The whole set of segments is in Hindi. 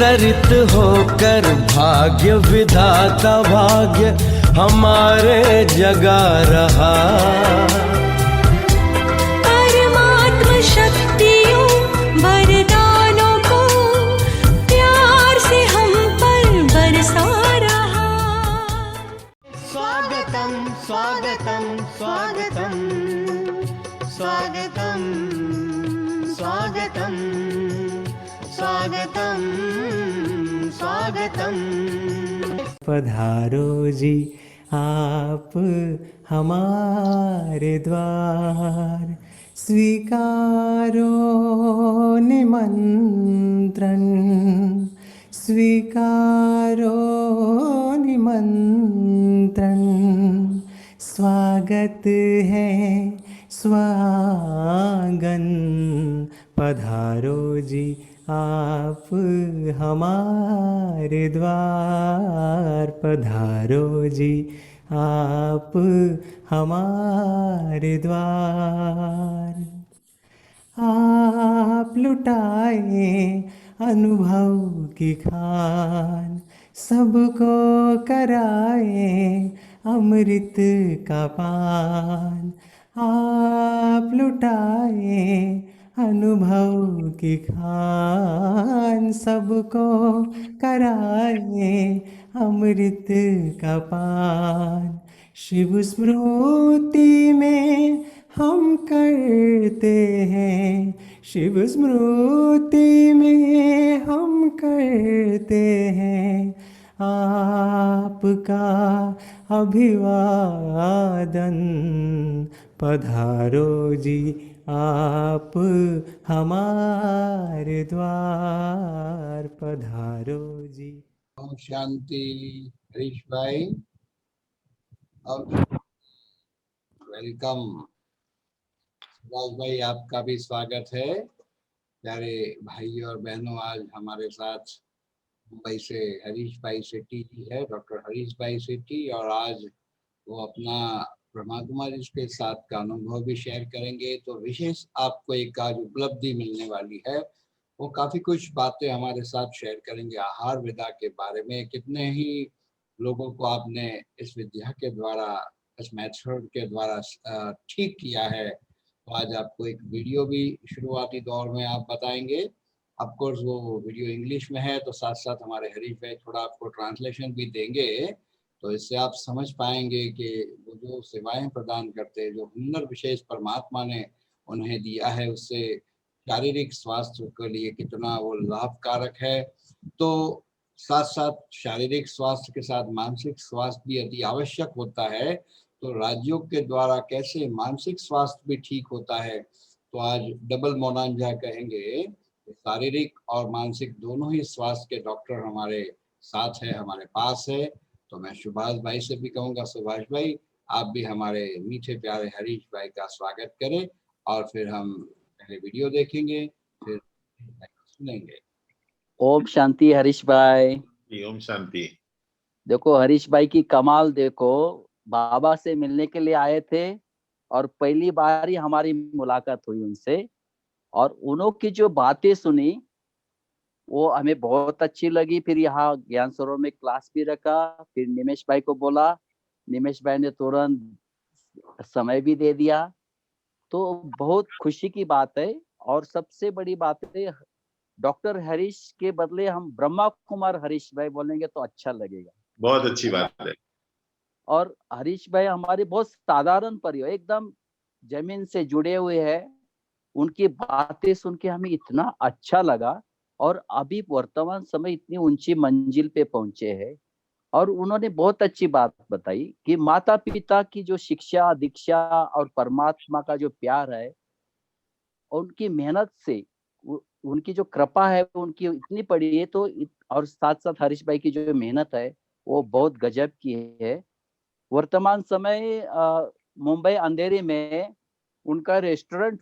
अवतरित होकर भाग्य विधाता भाग्य हमारे जगा रहा। परमात्मा शक्तियों वरदानों को प्यार से हम पर बरसा रहा। स्वागतम स्वागतम स्वागतम स्वागतम स्वागतम स्वागतम स्वागतम। पधारो जी आप हमारे द्वार, स्वीकारो निमंत्रण, स्वीकारो निमंत्रण। स्वागत है स्वागन, पधारो जी आप हमारे द्वार, पधारो जी आप हमारे द्वार। आप लुटाए अनुभव की खान, सबको कराए अमृत का पान। आप लुटाए अनुभव की खान, सबको कराए अमृत का पान। शिव स्मृति में हम करते हैं, शिव स्मृति में हम करते हैं आपका अभिवादन। पधारो जी आप हमारे द्वार, पधारो जी। ओम शांति। हरीश भाई और वेलकम। सुभाष भाई आपका भी स्वागत है। प्यारे भाई और बहनों, आज हमारे साथ मुंबई से हरीश भाई सेठी जी है, डॉक्टर हरीश भाई सेठी, और आज वो अपना ब्रह्मा कुमारी के साथ का अनुभव भी शेयर करेंगे। तो विशेष आपको एक आज उपलब्धि मिलने वाली है, वो काफी कुछ बातें हमारे साथ शेयर करेंगे आहार विदा के बारे में। कितने ही लोगों को आपने इस विद्या के द्वारा, इस मेथड के द्वारा ठीक किया है। तो आज आपको एक वीडियो भी शुरुआती दौर में आप बताएंगे। ऑफ कोर्स वो वीडियो इंग्लिश में है, तो साथ साथ हमारे हरीश भाई थोड़ा आपको ट्रांसलेशन भी देंगे, तो इससे आप समझ पाएंगे कि वो जो सेवाएं प्रदान करते हैं, जो हुनर विशेष परमात्मा ने उन्हें दिया है, उससे शारीरिक स्वास्थ्य के लिए कितना वो लाभकारक है। तो साथ साथ शारीरिक स्वास्थ्य के साथ मानसिक स्वास्थ्य भी अति आवश्यक होता है। तो राजयोग के द्वारा कैसे मानसिक स्वास्थ्य भी ठीक होता है, तो आज डबल मोनांजा कहेंगे। शारीरिक और मानसिक दोनों ही स्वास्थ्य के डॉक्टर हमारे साथ है, हमारे पास है। तो मैं सुभाष भाई से भी कहूँगा, सुभाष भाई आप भी हमारे मीठे प्यारे हरीश भाई का स्वागत करें, और फिर हम पहले वीडियो देखेंगे, फिर सुनेंगे। ओम शांति हरीश भाई। ओम शांति। देखो हरीश भाई की कमाल देखो, बाबा से मिलने के लिए आए थे और पहली बार ही हमारी मुलाकात हुई उनसे, और उन्हों की जो बातें सुनी वो हमें बहुत अच्छी लगी। फिर यहाँ ज्ञान सरोवर में क्लास भी रखा, फिर निमेश भाई को बोला, निमेश भाई ने तुरंत समय भी दे दिया। तो बहुत खुशी की बात है। और सबसे बड़ी बात है, डॉक्टर हरीश के बदले हम ब्रह्मा कुमार हरीश भाई बोलेंगे तो अच्छा लगेगा। बहुत अच्छी बात है। और हरीश भाई हमारे बहुत साधारण परिवार, एकदम जमीन से जुड़े हुए हैं। उनकी बातें सुन के हमें इतना अच्छा लगा, और अभी वर्तमान समय इतनी ऊंची मंजिल पे पहुंचे हैं। और उन्होंने बहुत अच्छी बात बताई कि माता पिता की जो शिक्षा दीक्षा और परमात्मा का जो प्यार है, उनकी मेहनत से, उनकी जो कृपा है उनकी इतनी बड़ी है। तो और साथ साथ हरीश भाई की जो मेहनत है वो बहुत गजब की है। वर्तमान समय मुंबई अंधेरी में उनका रेस्टोरेंट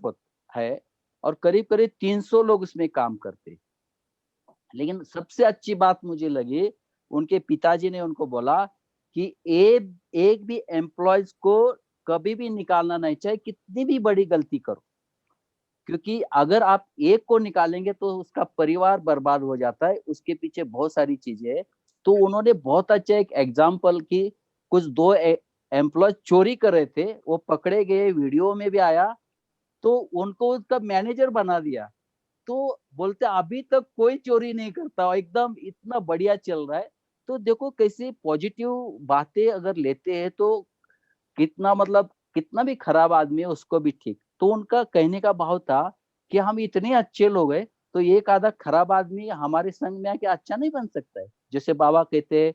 है और करीब करीब 300 लोग उसमें काम करते। लेकिन सबसे अच्छी बात मुझे लगी, उनके पिताजी ने उनको बोला कि एक भी एम्प्लॉयज को कभी भी निकालना नहीं चाहिए, कितनी भी बड़ी गलती करो। क्योंकि अगर आप एक को निकालेंगे तो उसका परिवार बर्बाद हो जाता है, उसके पीछे बहुत सारी चीजें है। तो उन्होंने बहुत अच्छा एक एग्जाम्पल की, कुछ 2 एम्प्लॉय चोरी कर रहे थे, वो पकड़े गए, वीडियो में भी आया, तो उनको उसका मैनेजर बना दिया। तो बोलते अभी तक कोई चोरी नहीं करता, एकदम इतना बढ़िया चल रहा है। तो देखो कैसे पॉजिटिव बातें अगर लेते हैं तो कितना मतलब कितना भी खराब आदमी है उसको भी ठीक। तो उनका कहने का भाव था कि हम इतने अच्छे लोग हैं, तो एक आधा खराब आदमी हमारे संग में आके अच्छा नहीं बन सकता है। जैसे बाबा कहते हैं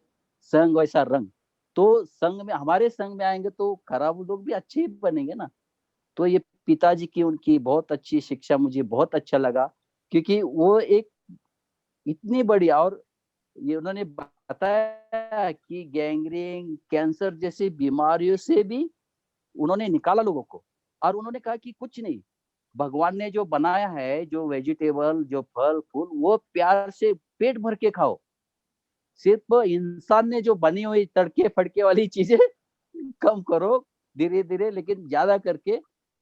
संग वैसा रंग, तो संग में हमारे संग में आएंगे तो खराब लोग भी अच्छे ही बनेंगे ना। तो ये पिताजी की उनकी बहुत अच्छी शिक्षा मुझे बहुत अच्छा लगा, क्योंकि वो एक इतनी बढ़िया, और ये उन्होंने बताया कि गैंग्रीन, कैंसर जैसी बीमारियों से भी उन्होंने निकाला लोगों को। और उन्होंने कहा कि कुछ नहीं, भगवान ने जो बनाया है, जो वेजिटेबल, जो फल फूल, वो प्यार से पेट भर के खाओ। सिर्फ इंसान ने जो बनी हुई तड़के फड़के वाली चीजें कम करो धीरे धीरे, लेकिन ज्यादा करके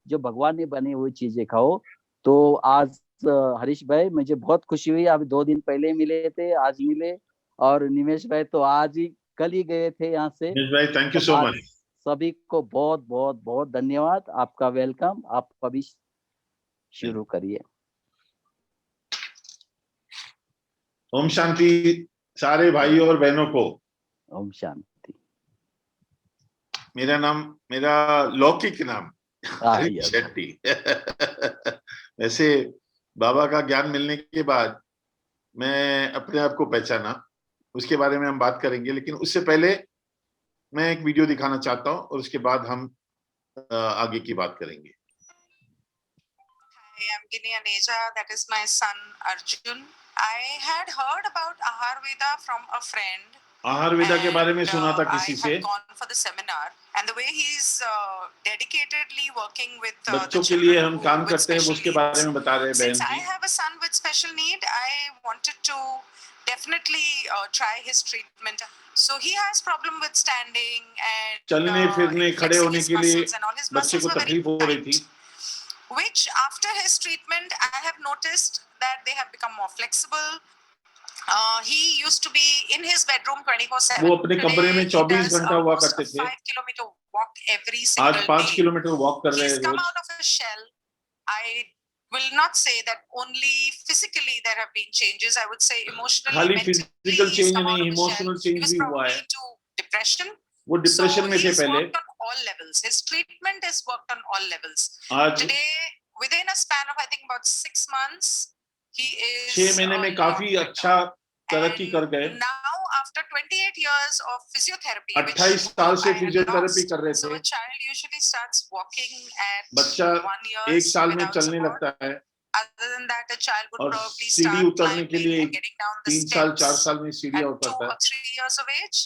जो भगवान ने बनी हुई चीजें खाओ। तो आज हरीश भाई मुझे बहुत खुशी हुई, आप 2 दिन पहले मिले थे, आज मिले। और निमेश भाई तो आज ही कल ही गए थे यहाँ से। निमेश भाई थैंक यू तो सो आज मच। सभी को बहुत बहुत बहुत धन्यवाद, आपका वेलकम। आप अभी शुरू करिए। ओम शांति सारे भाइयों और बहनों को। ओम शांति। मेरा लौकिक नाम हरीश यस। शेट्टी। वैसे बाबा का ज्ञान मिलने के बाद मैं अपने आप को पहचाना, उसके बारे में हम बात करेंगे, लेकिन उससे पहले मैं एक वीडियो दिखाना चाहता हूं और उसके बाद हम आगे की बात करेंगे। I am Gini Aneja, that is my son Arjun. I had heard about Aharveda from a friend. आहारवेदा के बारे में सुना था I किसी से। had gone for the seminar, and the way he's dedicatedly working with बच्चों the के लिए children हम काम with करते हैं, special उसके बारे में बता रहे हैं बहन Since I ji. have a son with special need, I wanted to definitely try his treatment. So he has problem with standing and चलने फिरने खड़े flexing होने his के लिए muscles, and all his बच्चे muscles को were very तकलीफ हो रही थी। tight. Which after his treatment, I have noticed that they have become more flexible. He used to be in his bedroom 24/7. वो अपने कमरे में 24 घंटा हुआ almost करते थे। 5 kilometer walk every single आज 5 day. किलोमीटर वॉक कर रहे He's हैं come रोज। out of his shell. I will not say that only physically there have been changes. I would say emotionally, खाली mentally, physical he's change come out नहीं, of his shell. Emotional He change was भी हुआ probably है। into depression. वो डिप्रेशन में थे he's पहले। worked on all levels. His treatment has worked on all levels. आज Today, within a span of I think about 6 months, he is 6 महीने में काफी अच्छा तरक्की कर गए। Now after 28 years of physiotherapy, 28 साल से फिजियोथेरेपी कर रहे so थे। a child usually starts walking at बच्चा 1 year 1 साल में without चलने support. लगता है, Other than that, a child would और probably सीढ़ी start उतरने के climbing लिए and getting down the 3 साल 4 steps साल में सीढ़ियां at 2 उतरता or है। 3 years of age.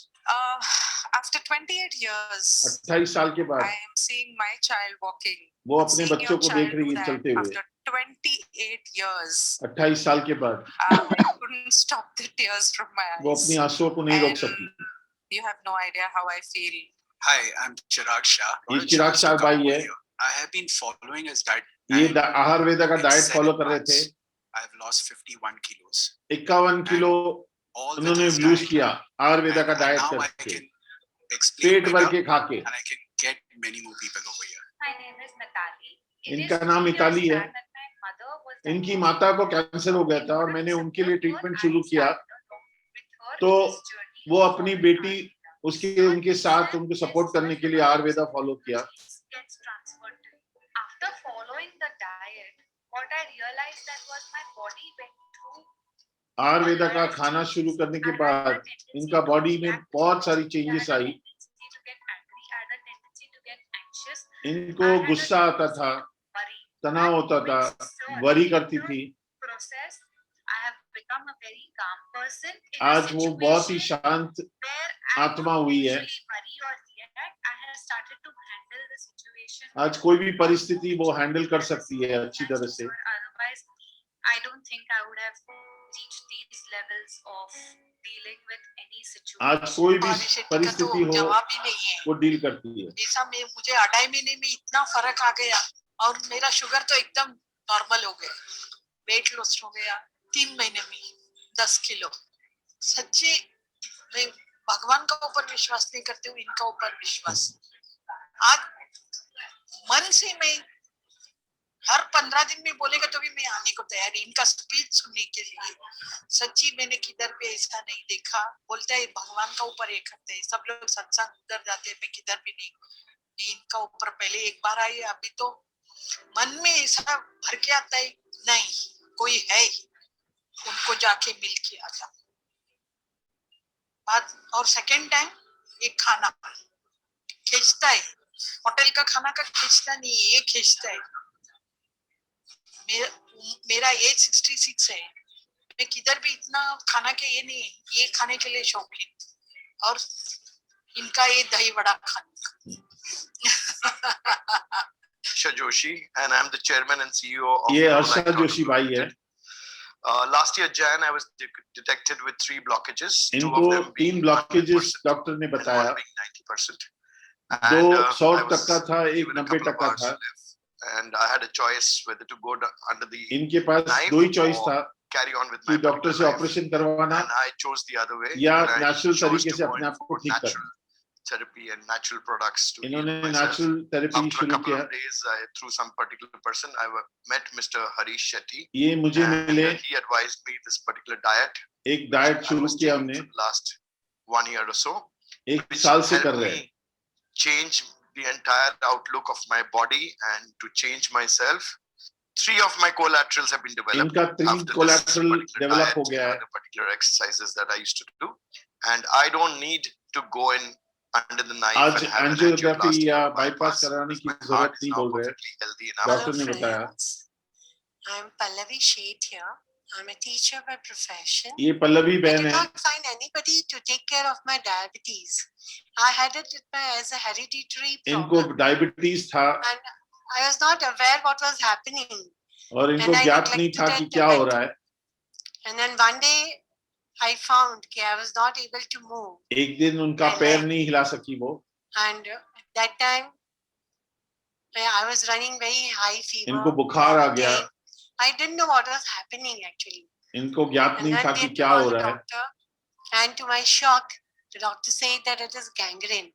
After 28 years, 28 साल के बाद I am seeing my child walking. वो I'm अपने seeing बच्चों your को child देख रही do है that चलते हुए। after 28 years. 28 साल के बाद I couldn't stop the tears from my वो eyes. अपनी आंसुओं को नहीं रोक सकती। You have no idea how I feel. Hi, I'm Chirag Shah. ये चिराग शाह भाई है। I have been following his diet. ये आहारवेदा का डाइट फॉलो कर रहे थे। I have lost 51 kilos. 51 kilo उन्होंने लूज किया आहारवेदा का डाइट करके, पेट भर के खा के। And I can get many more people over here. My name is Mitali. इनका नाम मिताली है। इनकी माता को कैंसर हो गया था और मैंने उनके लिए ट्रीटमेंट शुरू किया, तो वो अपनी बेटी उनके साथ उनको सपोर्ट करने के लिए आयुर्वेदा फॉलो किया। After following the diet, what I realized that was my body went through Ayurveda का खाना शुरू करने के बाद इनका बॉडी में बहुत सारी चेंजेस आई। इनको गुस्सा आता था, तनाव होता था, वरी करती थी। आज वो बहुत ही शांत आत्मा हुई है। आज कोई भी परिस्थिति वो हैंडल कर सकती है अच्छी तरह से। I don't think I would have reached these levels of dealing with any situation. आज कोई भी परिस्थिति हो जवाब ही नहीं है। वो डील करती है। ऐसा में मुझे 2.5 महीने में इतना फर्क आ गया और मेरा शुगर तो एकदम नॉर्मल हो गए, वेट लॉस हो गया 3 महीने में 10 किलो। सच्ची मैं भगवान का ऊपर विश्वास नहीं करती हूँ, इनका ऊपर विश्वास। आज मन से मैं हर 15 दिन में बोलेगा तो भी मैं आने को तैयार, इनका स्पीच सुनने के लिए। सच्ची मैंने किधर पे ऐसा नहीं देखा। बोलते है भगवान का ऊपर ये करते हैं, सब लोग सत्संग उधर जाते हैं, मैं किधर भी नहीं। मैं इनका ऊपर पहले एक बार आई, अभी तो मन में ऐसा भर के आता है, नहीं कोई है, उनको जाके मिल के आ जा बात। और सेकेंड टाइम ये खाना खींचता है, होटल का खाना का खींचता नहीं, ये खींचता है। मेरा एज 66 है, मैं किधर भी इतना खाना के ये नहीं है, ये खाने के लिए शौकीन। और इनका ये दही वड़ा खाने Harsha Joshi, and I'm the chairman and CEO of ये Pro हर्षा Life जोशी भाई है। Last year Jan I was detected with 3 blockages. Two इनको of them 3 being blockages doctor ने बताया, involving 90%. 2 I 100% was था, एक given a couple of 90% hours था। to live, and I had a choice whether to go under the इनके पास knife 2 ही चॉइस or था carry on with कि my डॉक्टर से particular life. ऑपरेशन करवाना And I chose the other way. या and I नेचुरल chose तरीके to से go अपने in आप को for ठीक natural करना। therapy and natural products to heal इन्होंने myself. Natural therapy After a शुरू couple किया। of days, through some particular person, I met Mr. Harish Shetty. ये मुझे And मिले, he advised me this particular diet. एक डाइट I शुरू was किया taking हमने, for the last 1 year or so, 1 which साल से कर helped रहे हैं। me change the entire outlook of my body and to change myself. 3 of my collaterals have been developed इनका 3 after this collateral particular develop diet हो गया and है। other particular exercises that I used to do, and I don't need to go in under the knife आज and have an angiography angioplasty या or a बाईपास bypass कराने because की my जरूरत heart is नहीं now बोल रहे। perfectly healthy enough. डॉक्टर ने बताया। I'm Pallavi Sheth here. I'm a teacher by profession. ये पल्लवी I बहन did है। not find anybody to take care of my diabetes. I had it as a hereditary इनको problem. डायबिटीज था And I was not aware what was happening. और इनको And I ज्ञात नहीं था neglected कि it क्या a हो bit. रहा है। And then one day I found that I was not able to move. एक दिन उनका my पैर leg. नहीं हिला सकी वो। And at that time I was running very high fever. इनको बुखार आ गया। Okay. I didn't know what was happening actually. इनको ज्ञात And नहीं then था we कि had to क्या call हो the रहा है। doctor. And to my shock, the doctor said that it is gangrene.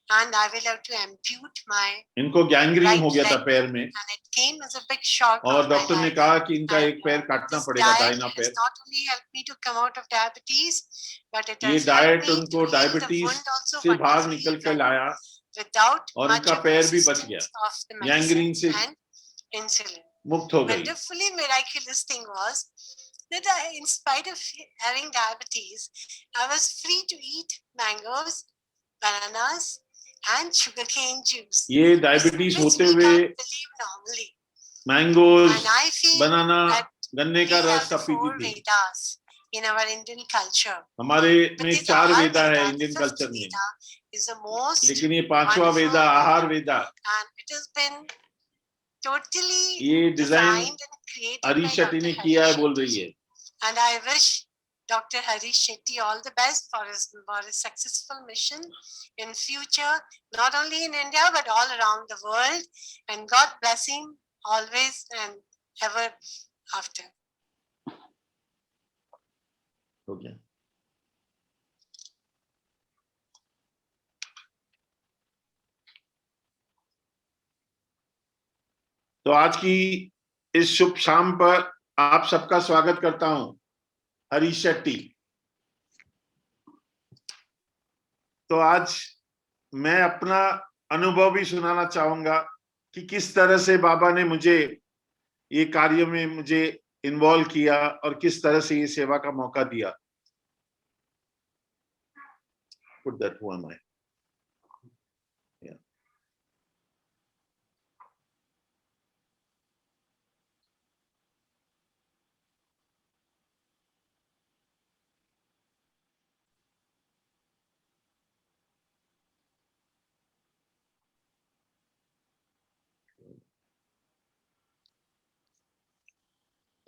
And I will have to ampute my इनको गैंग्रीन हो right गया था leg. पैर में And it came as a big shock और of my डॉक्टर ने life. कहा कि इनका And, एक पैर काटना this पड़ेगा, diet दाहिना has पैर। not only helped me to come out of diabetes, but it ये has डाइट helped me उनको to heal the diabetes wound also से what बाहर was निकल कर leaving लाया without और much इनका of पैर भी बच resistance गया, of the गैंग्रीन medicine से and insulin. मुक्त हो गई। Wonderfully miraculous thing was that in spite of having diabetes, I was free to eat mangoes, bananas, and sugarcane juice. ये डायबिटीज which होते we हुए can't believe normally. Mangoes, And I feel banana, that गन्ने we का have रस the सब पीती 4 थी। Vedas in our Indian culture. हमारे But में this 4 Ahar वेदा है Veda, the Indian 5th culture में, Veda, is the most लेकिन ये 5वां wonderful वेदा आहार वेदा, and it has been totally ये design designed and created by Harish Shetty Dr. ने किया है Harish बोल Shetty. रही है। And I wish Dr. Harish Shetty all the best for his successful mission in future, not only in India but all around the world. And God bless him always and ever after. हो गया। तो आज की इस शुभ शाम पर आप सबका स्वागत करता हूं, हरीश शेट्टी। तो आज मैं अपना अनुभव भी सुनाना चाहूंगा कि किस तरह से बाबा ने मुझे ये कार्य में मुझे इन्वॉल्व किया और किस तरह से ये सेवा का मौका दिया। Put that, who am I? Yeah.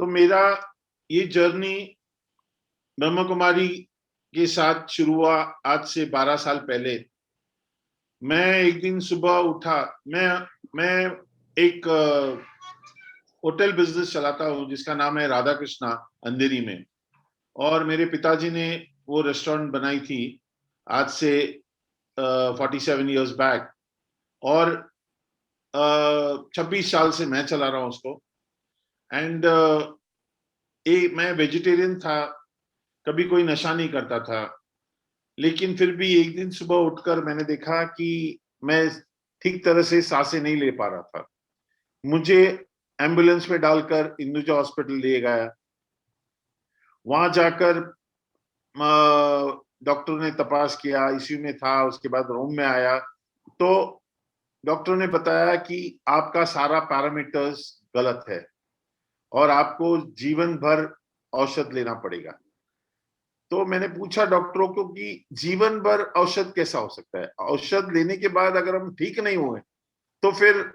तो मेरा ये जर्नी ब्रह्म कुमारी के साथ शुरू हुआ आज से 12 साल पहले। मैं एक दिन सुबह उठा, मैं एक होटल बिजनेस चलाता हूँ जिसका नाम है राधा कृष्णा अंधेरी में, और मेरे पिताजी ने वो रेस्टोरेंट बनाई थी आज से 47 इयर्स बैक, और 26 साल से मैं चला रहा हूँ उसको। एंड मैं वेजिटेरियन था, कभी कोई नशा नहीं करता था, लेकिन फिर भी एक दिन सुबह उठकर मैंने देखा कि मैं ठीक तरह से सांसें नहीं ले पा रहा था। मुझे एम्बुलेंस में डालकर हिंदुजा हॉस्पिटल ले गया। वहां जाकर डॉक्टर ने तपास किया, आईसीयू में था, उसके बाद रूम में आया तो डॉक्टर ने बताया कि आपका सारा पैरामीटर्स गलत है और आपको जीवन भर औषध लेना पड़ेगा। तो मैंने पूछा डॉक्टरों को कि जीवन भर औषध कैसा हो सकता है? औषध लेने के बाद अगर हम ठीक नहीं हुए तो फिर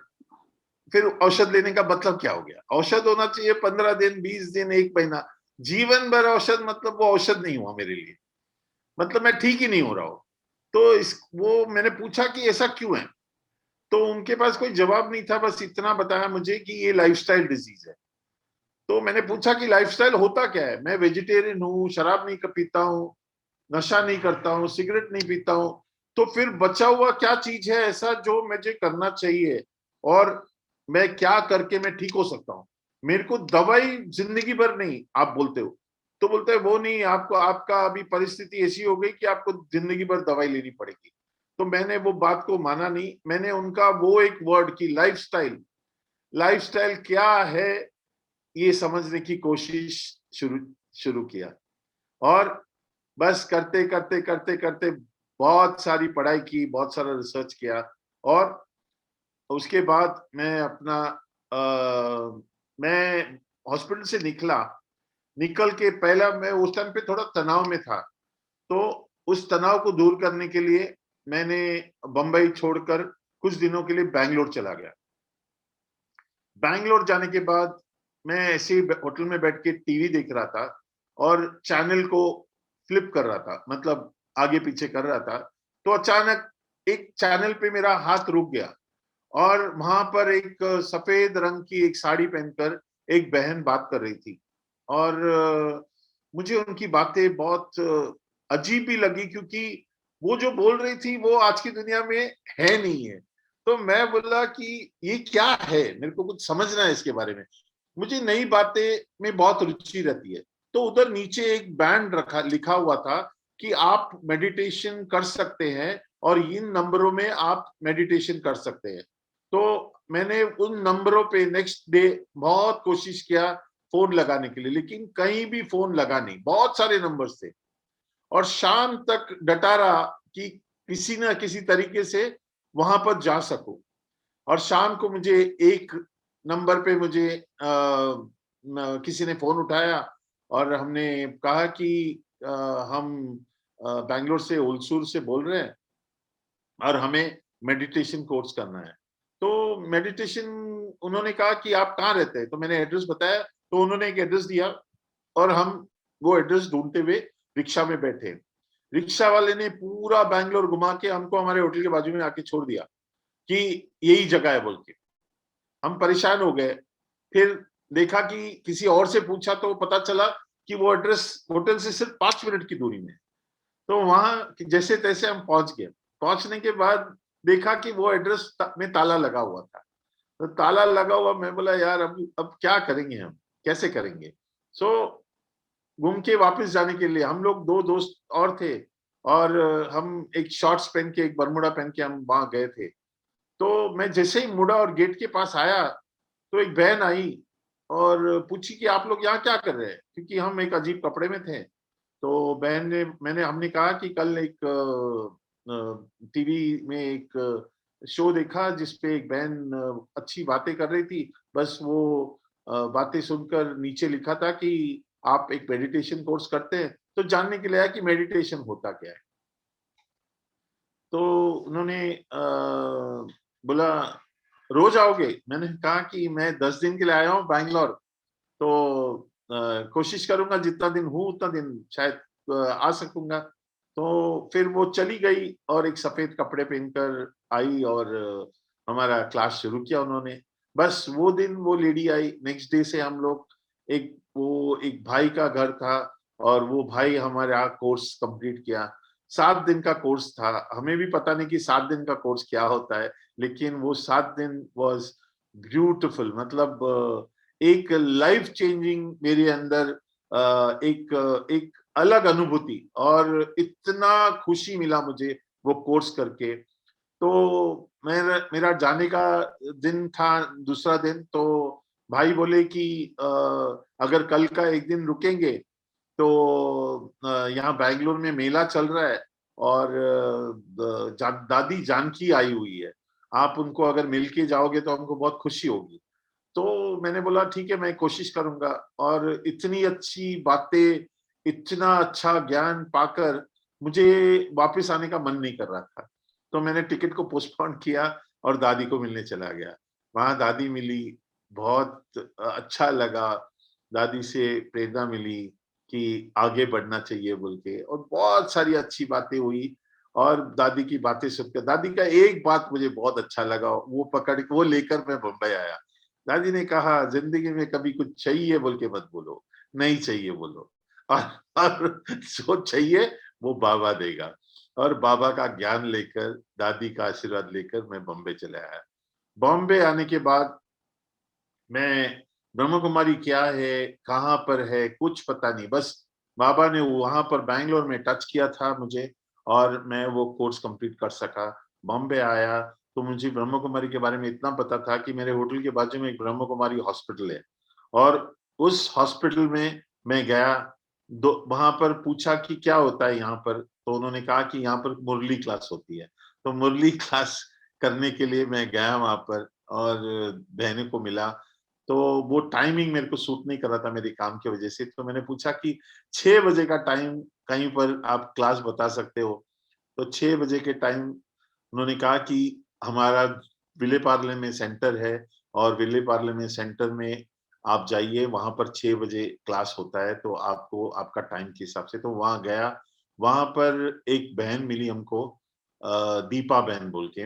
औषध लेने का मतलब क्या हो गया? औषध होना चाहिए 15 दिन, 20 दिन, 1 महीना। जीवन भर औषध मतलब वो औषध नहीं हुआ मेरे लिए, मतलब मैं ठीक ही नहीं हो रहा हूं। तो वो मैंने पूछा कि ऐसा क्यों है, तो उनके पास कोई जवाब नहीं था, बस इतना बताया मुझे कि ये लाइफस्टाइल डिजीज है। तो मैंने पूछा कि लाइफस्टाइल होता क्या है? मैं वेजिटेरियन हूँ, शराब नहीं पीता हूँ, नशा नहीं करता हूँ, सिगरेट नहीं पीता हूँ, तो फिर बचा हुआ क्या चीज है ऐसा जो मुझे करना चाहिए और मैं क्या करके मैं ठीक हो सकता हूँ? मेरे को दवाई जिंदगी भर नहीं आप बोलते हो, तो बोलते हैं वो नहीं, आपको आपका अभी परिस्थिति ऐसी हो गई कि आपको जिंदगी भर दवाई लेनी पड़ेगी। तो मैंने वो बात को माना नहीं, मैंने उनका वो एक वर्ड की लाइफस्टाइल क्या है ये समझने की कोशिश शुरू किया, और बस करते करते करते करते बहुत सारी पढ़ाई की, बहुत सारा रिसर्च किया, और उसके बाद मैं हॉस्पिटल से निकल के पहला मैं उस टाइम पे थोड़ा तनाव में था, तो उस तनाव को दूर करने के लिए मैंने बंबई छोड़कर कुछ दिनों के लिए बैंगलोर चला गया। बैंगलोर जाने के बाद मैं ऐसे ही होटल में बैठ के टीवी देख रहा था और चैनल को फ्लिप कर रहा था, मतलब आगे पीछे कर रहा था, तो अचानक एक चैनल पे मेरा हाथ रुक गया और वहां पर एक सफेद रंग की एक साड़ी पहनकर एक बहन बात कर रही थी, और मुझे उनकी बातें बहुत अजीब भी लगी, क्योंकि वो जो बोल रही थी वो आज की दुनिया में है नहीं है। तो मैं बोला कि ये क्या है, मेरे को कुछ समझना है इसके बारे में, मुझे नई बातें में बहुत रुचि रहती है। तो उधर नीचे एक बैंड लिखा हुआ था कि आप मेडिटेशन कर सकते हैं और इन नंबरों में आप मेडिटेशन कर सकते हैं। तो मैंने उन नंबरों पे नेक्स्ट डे बहुत कोशिश किया फोन लगाने के लिए, लेकिन कहीं भी फोन लगा नहीं, बहुत सारे नंबर्स थे, और शाम तक डटा रहा कि किसी न किसी तरीके से वहां पर जा सकूं। और शाम को मुझे एक नंबर पे किसी ने फोन उठाया और हमने कहा कि हम बैंगलोर से, उलसूर से बोल रहे हैं और हमें मेडिटेशन कोर्स करना है। तो मेडिटेशन, उन्होंने कहा कि आप कहाँ रहते हैं, तो मैंने एड्रेस बताया, तो उन्होंने एक एड्रेस दिया और हम वो एड्रेस ढूंढते हुए रिक्शा में बैठे। रिक्शा वाले ने पूरा बैंगलोर घुमा के हमको हमारे होटल के बाजू में आके छोड़ दिया कि यही जगह है बोल के। हम परेशान हो गए, फिर देखा कि किसी और से पूछा तो पता चला कि वो एड्रेस होटल से सिर्फ 5 मिनट की दूरी में। तो वहां जैसे तैसे हम पहुंच गए। पहुंचने के बाद देखा कि वो एड्रेस में ताला लगा हुआ था, तो ताला लगा हुआ, मैं बोला यार अब क्या करेंगे, हम कैसे करेंगे। सो घूम के वापस जाने के लिए हम लोग 2 दोस्त और थे, और हम एक शॉर्ट्स पहन के, एक बरमुडा पहन के हम वहां गए थे। तो मैं जैसे ही मुड़ा और गेट के पास आया तो एक बहन आई और पूछी कि आप लोग यहाँ क्या कर रहे हैं, क्योंकि हम एक अजीब कपड़े में थे। तो बहन ने हमने कहा कि कल एक टीवी में एक शो देखा जिसपे एक बहन अच्छी बातें कर रही थी, बस वो बातें सुनकर नीचे लिखा था कि आप एक मेडिटेशन कोर्स करते हैं, तो जानने के लिए आया कि मेडिटेशन होता क्या है। तो उन्होंने बोला रोज आओगे? मैंने कहा कि मैं 10 दिन के लिए आया हूँ बैंगलोर, तो कोशिश करूंगा जितना दिन हूँ उतना दिन शायद आ सकूंगा। तो फिर वो चली गई और एक सफेद कपड़े पहनकर आई और हमारा क्लास शुरू किया उन्होंने। बस वो दिन वो लेडी आई, नेक्स्ट डे से हम लोग एक भाई का घर था और वो भाई हमारे यहाँ कोर्स कंप्लीट किया। 7 दिन का कोर्स था, हमें भी पता नहीं कि 7 दिन का कोर्स क्या होता है, लेकिन वो 7 दिन वाज ब्यूटीफुल। मतलब एक लाइफ चेंजिंग मेरे अंदर एक अलग अनुभूति और इतना खुशी मिला मुझे वो कोर्स करके। तो मेरा जाने का दिन था, दूसरा दिन, तो भाई बोले कि अगर कल का एक दिन रुकेंगे तो यहाँ बैंगलोर में मेला चल रहा है और दादी जानकी आई हुई है, आप उनको अगर मिल के जाओगे तो हमको बहुत खुशी होगी। तो मैंने बोला ठीक है, मैं कोशिश करूंगा। और इतनी अच्छी बातें, इतना अच्छा ज्ञान पाकर मुझे वापस आने का मन नहीं कर रहा था, तो मैंने टिकट को पोस्टपोन किया और दादी को मिलने चला गया। वहां दादी मिली, बहुत अच्छा लगा, दादी से प्रेरणा मिली कि आगे बढ़ना चाहिए बोल के, और बहुत सारी अच्छी बातें हुई। और दादी की बातें सुनकर, दादी का एक बात मुझे बहुत अच्छा लगा, वो लेकर मैं बम्बई आया। दादी ने कहा जिंदगी में कभी कुछ चाहिए बोल के मत बोलो, नहीं चाहिए बोलो, और जो चाहिए वो बाबा देगा। और बाबा का ज्ञान लेकर, दादी का आशीर्वाद लेकर मैं बॉम्बे चले आया। बॉम्बे आने के बाद मैं ब्रह्म कुमारी क्या है, कहाँ पर है, कुछ पता नहीं, बस बाबा ने वहां पर बैंगलोर में टच किया था मुझे और मैं वो कोर्स कंप्लीट कर सका। बॉम्बे आया तो मुझे ब्रह्म कुमारी के बारे में इतना पता था कि मेरे होटल के बाजू में एक ब्रह्म कुमारी हॉस्पिटल है, और उस हॉस्पिटल में मैं गया। वहां पर पूछा कि क्या होता है यहाँ पर, तो उन्होंने कहा कि यहाँ पर मुरली क्लास होती है। तो मुरली क्लास करने के लिए मैं गया वहां पर और बहनों को मिला। तो वो टाइमिंग मेरे को सूट नहीं कर रहा था मेरे काम की वजह से, तो मैंने पूछा कि 6 बजे का टाइम कहीं पर आप क्लास बता सकते हो? तो 6 बजे के टाइम उन्होंने कहा कि हमारा विले पार्ले में सेंटर है और विले पार्ले में सेंटर में आप जाइए, वहां पर 6 बजे क्लास होता है, तो आपको आपका टाइम के हिसाब से। तो वहां गया, वहां पर एक बहन मिली हमको, दीपा बहन बोल के,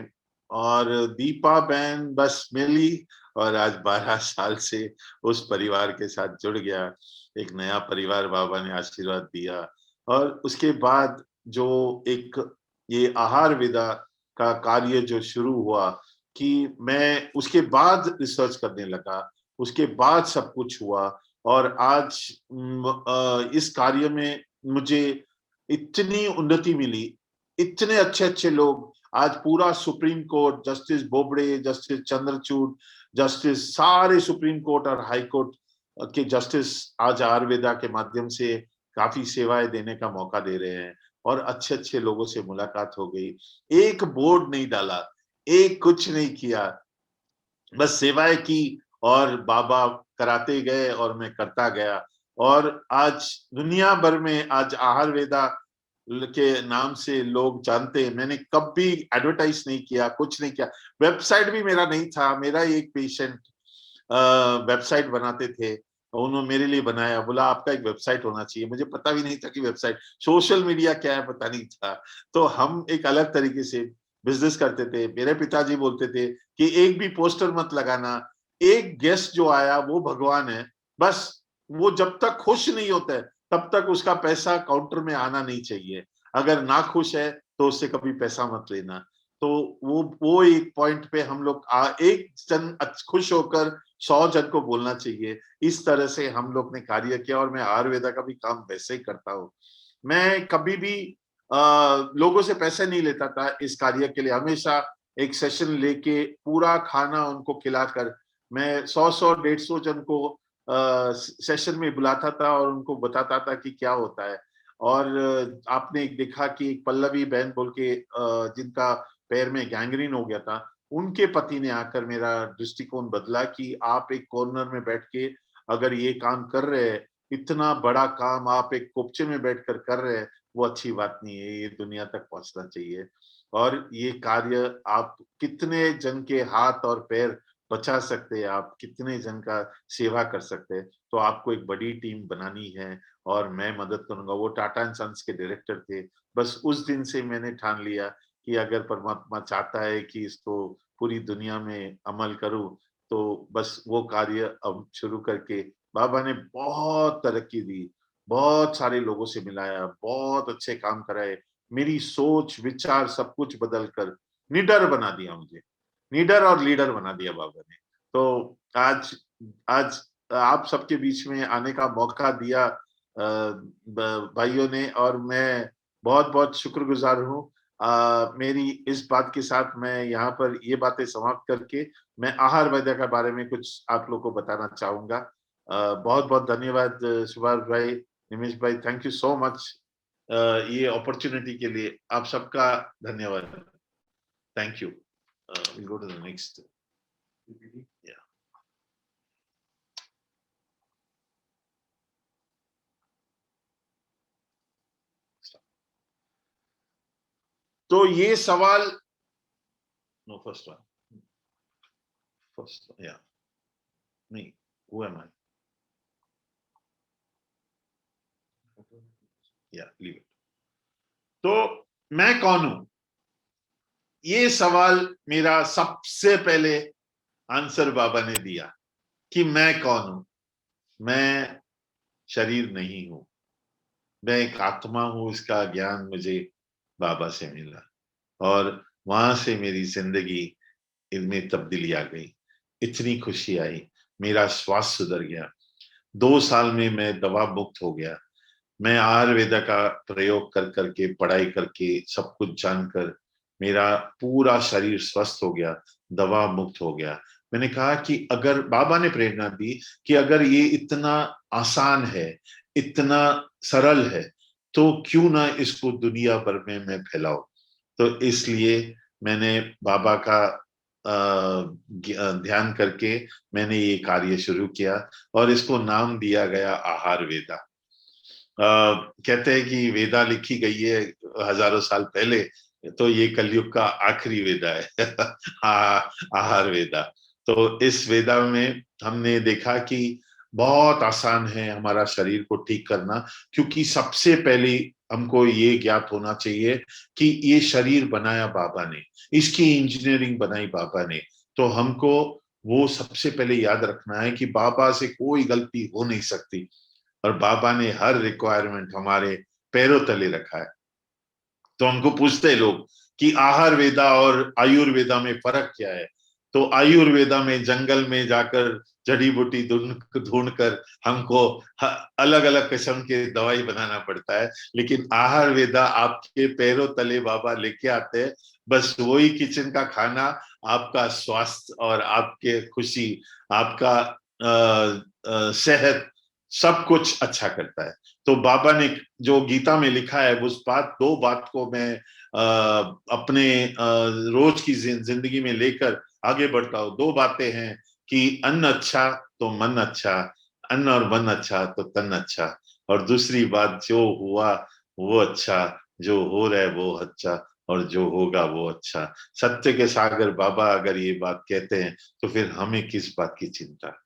और दीपा बहन बस मिली और आज 12 साल से उस परिवार के साथ जुड़ गया। एक नया परिवार बाबा ने आशीर्वाद दिया। और उसके बाद जो एक ये आहार विदा का कार्य जो शुरू हुआ, कि मैं उसके बाद रिसर्च करने लगा, उसके बाद सब कुछ हुआ। और आज इस कार्य में मुझे इतनी उन्नति मिली, इतने अच्छे अच्छे लोग, आज पूरा supreme court, justice Bobde, justice Chandrachud, justice सारे सुप्रीम कोर्ट और हाई कोर्ट के जस्टिस आज आयुर्वेदा के माध्यम से काफी सेवाएं देने का मौका दे रहे हैं, और अच्छे अच्छे लोगों से मुलाकात हो गई। एक बोर्ड नहीं डाला, एक कुछ नहीं किया, बस सेवाएं की और बाबा कराते गए और मैं करता गया। और आज दुनिया भर में आज आयुर्वेदा के नाम से लोग जानते हैं। मैंने कभी एडवर्टाइज नहीं किया, कुछ नहीं किया, वेबसाइट भी मेरा नहीं था। मेरा एक पेशेंट वेबसाइट बनाते थे, उन्होंने मेरे लिए बनाया, बोला आपका एक वेबसाइट होना चाहिए। मुझे पता भी नहीं था कि वेबसाइट, सोशल मीडिया क्या है पता नहीं था। तो हम एक अलग तरीके से बिजनेस करते थे। मेरे पिताजी बोलते थे कि एक भी पोस्टर मत लगाना, एक गेस्ट जो आया वो भगवान है, बस वो जब तक खुश नहीं होता है तब तक उसका पैसा काउंटर में आना नहीं चाहिए, अगर ना खुश है तो उससे कभी पैसा मत लेना। तो वो एक पॉइंट पे हम लोग एक जन खुश होकर 100 जन को बोलना चाहिए, इस तरह से हम लोग ने कार्य किया। और मैं आयुर्वेदा का भी काम वैसे ही करता हूँ। मैं कभी भी लोगों से पैसे नहीं लेता था इस कार्य के लिए। हमेशा एक सेशन लेके पूरा खाना उनको खिलाकर मैं 100 150 जन को सेशन में बुलाता था और उनको बताता था कि क्या होता है। और आपने एक देखा कि एक पल्लवी बहन बोल के जिनका पैर में गैंग्रीन हो गया था, उनके पति ने आकर मेरा दृष्टिकोण बदला कि आप एक कॉर्नर में बैठ के अगर ये काम कर रहे हैं, इतना बड़ा काम आप एक कोपचे में बैठकर कर रहे हैं, वो अच्छी बात नहीं है, ये दुनिया तक पहुंचना चाहिए। और ये कार्य आप कितने जन के हाथ और पैर बचा सकते हैं, आप कितने जन का सेवा कर सकते हैं। तो आपको एक बड़ी टीम बनानी है और मैं मदद करूंगा। वो टाटा एंड सन्स के डायरेक्टर थे। बस उस दिन से मैंने ठान लिया कि अगर परमात्मा चाहता है कि इसको पूरी दुनिया में अमल करूं, तो बस वो कार्य अब शुरू करके बाबा ने बहुत तरक्की दी, बहुत सारे लोगों से मिलाया, बहुत अच्छे काम कराए, मेरी सोच विचार सब कुछ बदल कर निडर बना दिया, मुझे निडर और लीडर बना दिया बाबा ने। तो आज आज आप सबके बीच में आने का मौका दिया भाइयों ने, और मैं बहुत बहुत शुक्रगुजार हूँ। मेरी इस बात के साथ मैं यहाँ पर ये बातें समाप्त करके मैं आहार वेदा के बारे में कुछ आप लोग को बताना चाहूंगा। बहुत बहुत धन्यवाद सुभाष भाई, निमेश भाई, थैंक यू सो मच ये अपॉर्चुनिटी के लिए, आप सबका धन्यवाद, thank you. We'll go to the next. Yeah. तो ये सवाल, नो फर्स्ट वन, फर्स्ट या नहीं, who am I? Yeah, leave it. तो मैं कौन हूं, ये सवाल मेरा सबसे पहले आंसर बाबा ने दिया कि मैं कौन हूं। मैं शरीर नहीं हूं, मैं एक आत्मा हूं, इसका ज्ञान मुझे बाबा से मिला और वहां से मेरी जिंदगी इनमें तब्दीली आ गई, इतनी खुशी आई, मेरा स्वास्थ्य सुधर गया, 2 साल में मैं दवा मुक्त हो गया। मैं आयुर्वेदा का प्रयोग कर करके, पढ़ाई करके, सब कुछ जानकर मेरा पूरा शरीर स्वस्थ हो गया, दवा मुक्त हो गया। मैंने कहा कि अगर बाबा ने प्रेरणा दी कि अगर ये इतना आसान है, इतना सरल है, तो क्यों ना इसको दुनिया भर में मैं फैलाऊं। तो इसलिए मैंने बाबा का ध्यान करके मैंने ये कार्य शुरू किया और इसको नाम दिया गया आहार वेदा। कहते हैं कि वेदा लिखी गई है हजारों साल पहले, तो ये कलयुग का आखिरी वेदा है आहार वेदा। तो इस वेदा में हमने देखा कि बहुत आसान है हमारा शरीर को ठीक करना, क्योंकि सबसे पहले हमको ये ज्ञात होना चाहिए कि ये शरीर बनाया बाबा ने, इसकी इंजीनियरिंग बनाई बाबा ने। तो हमको वो सबसे पहले याद रखना है कि बाबा से कोई गलती हो नहीं सकती और बाबा ने हर रिक्वायरमेंट हमारे पैरों तले रखा है। तो हमको पूछते हैं लोग कि आहार वेदा और आयुर्वेदा में फर्क क्या है। तो आयुर्वेदा में जंगल में जाकर जड़ी बूटी ढूंढ कर हमको अलग अलग किस्म के दवाई बनाना पड़ता है, लेकिन आहार वेदा आपके पैरों तले बाबा लेके आते हैं। बस वही किचन का खाना आपका स्वास्थ्य और आपके खुशी, आपका सेहत, सब कुछ अच्छा करता है। तो बाबा ने जो गीता में लिखा है उस दो बात को मैं अपने रोज की जिंदगी में लेकर आगे बढ़ता हूँ। 2 बातें हैं कि अन्न अच्छा तो मन अच्छा, अन्न और मन अच्छा तो तन अच्छा, और दूसरी बात जो हुआ वो अच्छा, जो हो रहा है वो अच्छा, और जो होगा वो अच्छा। सत्य के सागर बाबा अगर ये बात कहते हैं तो फिर हमें किस बात की चिंता।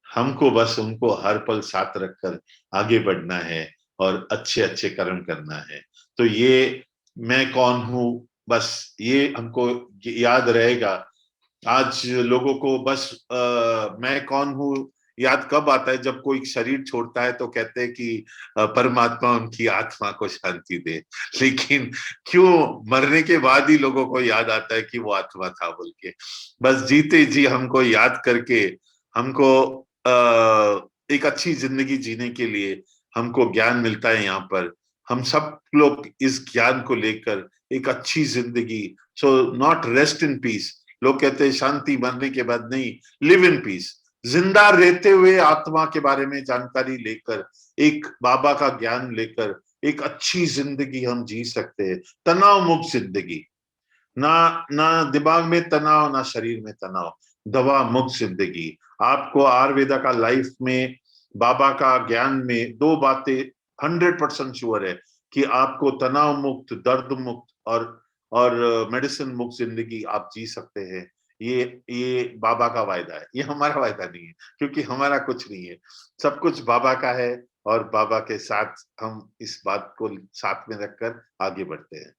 हमको बस उनको हर पल साथ रखकर आगे बढ़ना है और अच्छे अच्छे कर्म करना है। तो ये मैं कौन हूं, बस ये हमको याद रहेगा। आज लोगों को बस मैं कौन हूं याद कब आता है, जब कोई शरीर छोड़ता है तो कहते हैं कि परमात्मा उनकी आत्मा को शांति दे, लेकिन क्यों मरने के बाद ही लोगों को याद आता है कि वो आत्मा था बोल के। बस जीते जी हमको याद करके, हमको एक अच्छी जिंदगी जीने के लिए हमको ज्ञान मिलता है यहाँ पर। हम सब लोग इस ज्ञान को लेकर एक अच्छी जिंदगी, so not rest in peace, लोग कहते हैं शांति मरने के बाद नहीं, लिव इन पीस, जिंदा रहते हुए आत्मा के बारे में जानकारी लेकर, एक बाबा का ज्ञान लेकर एक अच्छी जिंदगी हम जी सकते हैं, तनाव मुक्त जिंदगी, ना दिमाग में तनाव, ना शरीर में तनाव, दवा मुक्त जिंदगी। आपको आयुर्वेदा का लाइफ में बाबा का ज्ञान में 2 बातें 100% श्योर है कि आपको तनाव मुक्त, दर्द मुक्त और मेडिसिन मुक्त जिंदगी आप जी सकते हैं। ये बाबा का वायदा है, ये हमारा वायदा नहीं है, क्योंकि हमारा कुछ नहीं है, सब कुछ बाबा का है और बाबा के साथ हम इस बात को साथ में रखकर आगे बढ़ते हैं।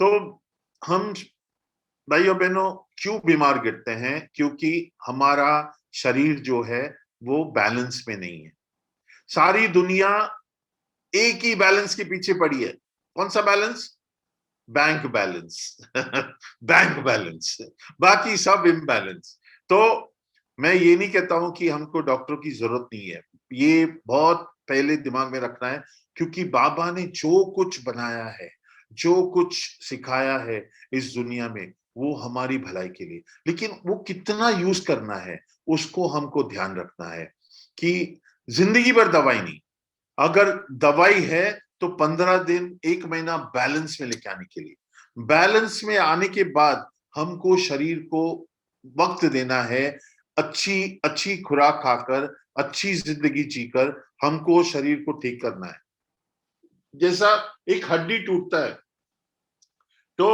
तो हम भाइयों बहनों क्यों बीमार गिरते हैं? क्योंकि हमारा शरीर जो है वो बैलेंस में नहीं है। सारी दुनिया एक ही बैलेंस के पीछे पड़ी है। कौन सा balance? Bank balance bank balance, बाकी सब इम्बैलेंस। तो मैं ये नहीं कहता हूं कि हमको डॉक्टर की जरूरत नहीं है, ये बहुत पहले दिमाग में रखना है, क्योंकि बाबा ने जो कुछ बनाया है, जो कुछ सिखाया है इस दुनिया में, वो हमारी भलाई के लिए, लेकिन वो कितना यूज करना है उसको हमको ध्यान रखना है। कि जिंदगी भर दवाई नहीं, अगर दवाई है तो 15 दिन 1 महीना बैलेंस में लेके आने के लिए, बैलेंस में आने के बाद हमको शरीर को वक्त देना है, अच्छी अच्छी खुराक खाकर, अच्छी जिंदगी जीकर हमको शरीर को ठीक करना है। जैसा एक हड्डी टूटता है तो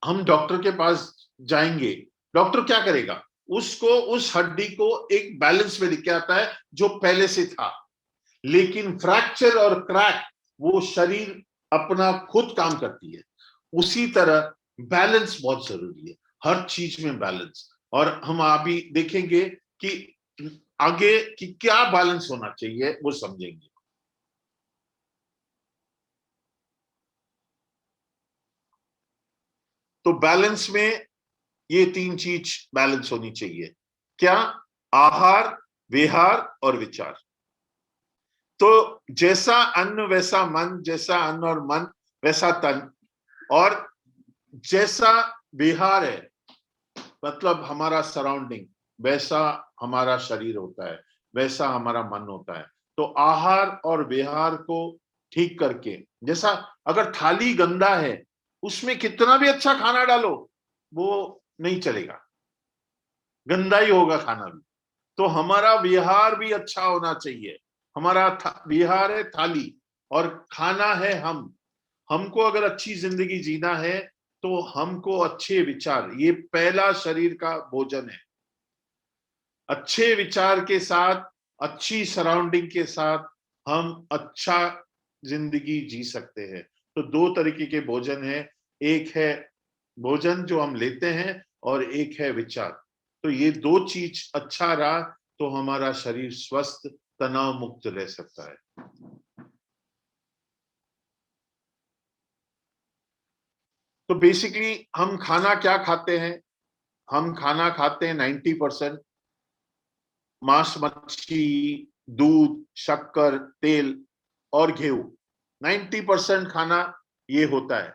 हम डॉक्टर के पास जाएंगे, डॉक्टर क्या करेगा? उसको, उस हड्डी को एक बैलेंस में लेके आता है जो पहले से था। लेकिन फ्रैक्चर और क्रैक वो शरीर अपना खुद काम करती है। उसी तरह बैलेंस बहुत जरूरी है, हर चीज में बैलेंस। और हम अभी देखेंगे कि आगे कि क्या बैलेंस होना चाहिए वो समझेंगे। तो बैलेंस में ये 3 चीज बैलेंस होनी चाहिए। क्या? आहार, विहार और विचार। तो जैसा अन्न वैसा मन, जैसा अन्न और मन वैसा तन, और जैसा विहार है मतलब हमारा सराउंडिंग, वैसा हमारा शरीर होता है, वैसा हमारा मन होता है। तो आहार और विहार को ठीक करके, जैसा अगर थाली गंदा है उसमें कितना भी अच्छा खाना डालो वो नहीं चलेगा, गंदा ही होगा खाना भी। तो हमारा विहार भी अच्छा होना चाहिए। हमारा विहार है थाली और खाना है हम। हमको अगर अच्छी जिंदगी जीना है तो हमको अच्छे विचार, ये पहला शरीर का भोजन है। अच्छे विचार के साथ, अच्छी सराउंडिंग के साथ हम अच्छा जिंदगी जी सकते हैं। तो 2 तरीके के भोजन है, एक है भोजन जो हम लेते हैं और एक है विचार। तो ये 2 चीज अच्छा रहा तो हमारा शरीर स्वस्थ, तनाव मुक्त रह सकता है। तो बेसिकली हम खाना क्या खाते हैं? हम खाना खाते हैं 90% मांस, मच्छी, दूध, शक्कर, तेल और गेहूं। 90% खाना ये होता है।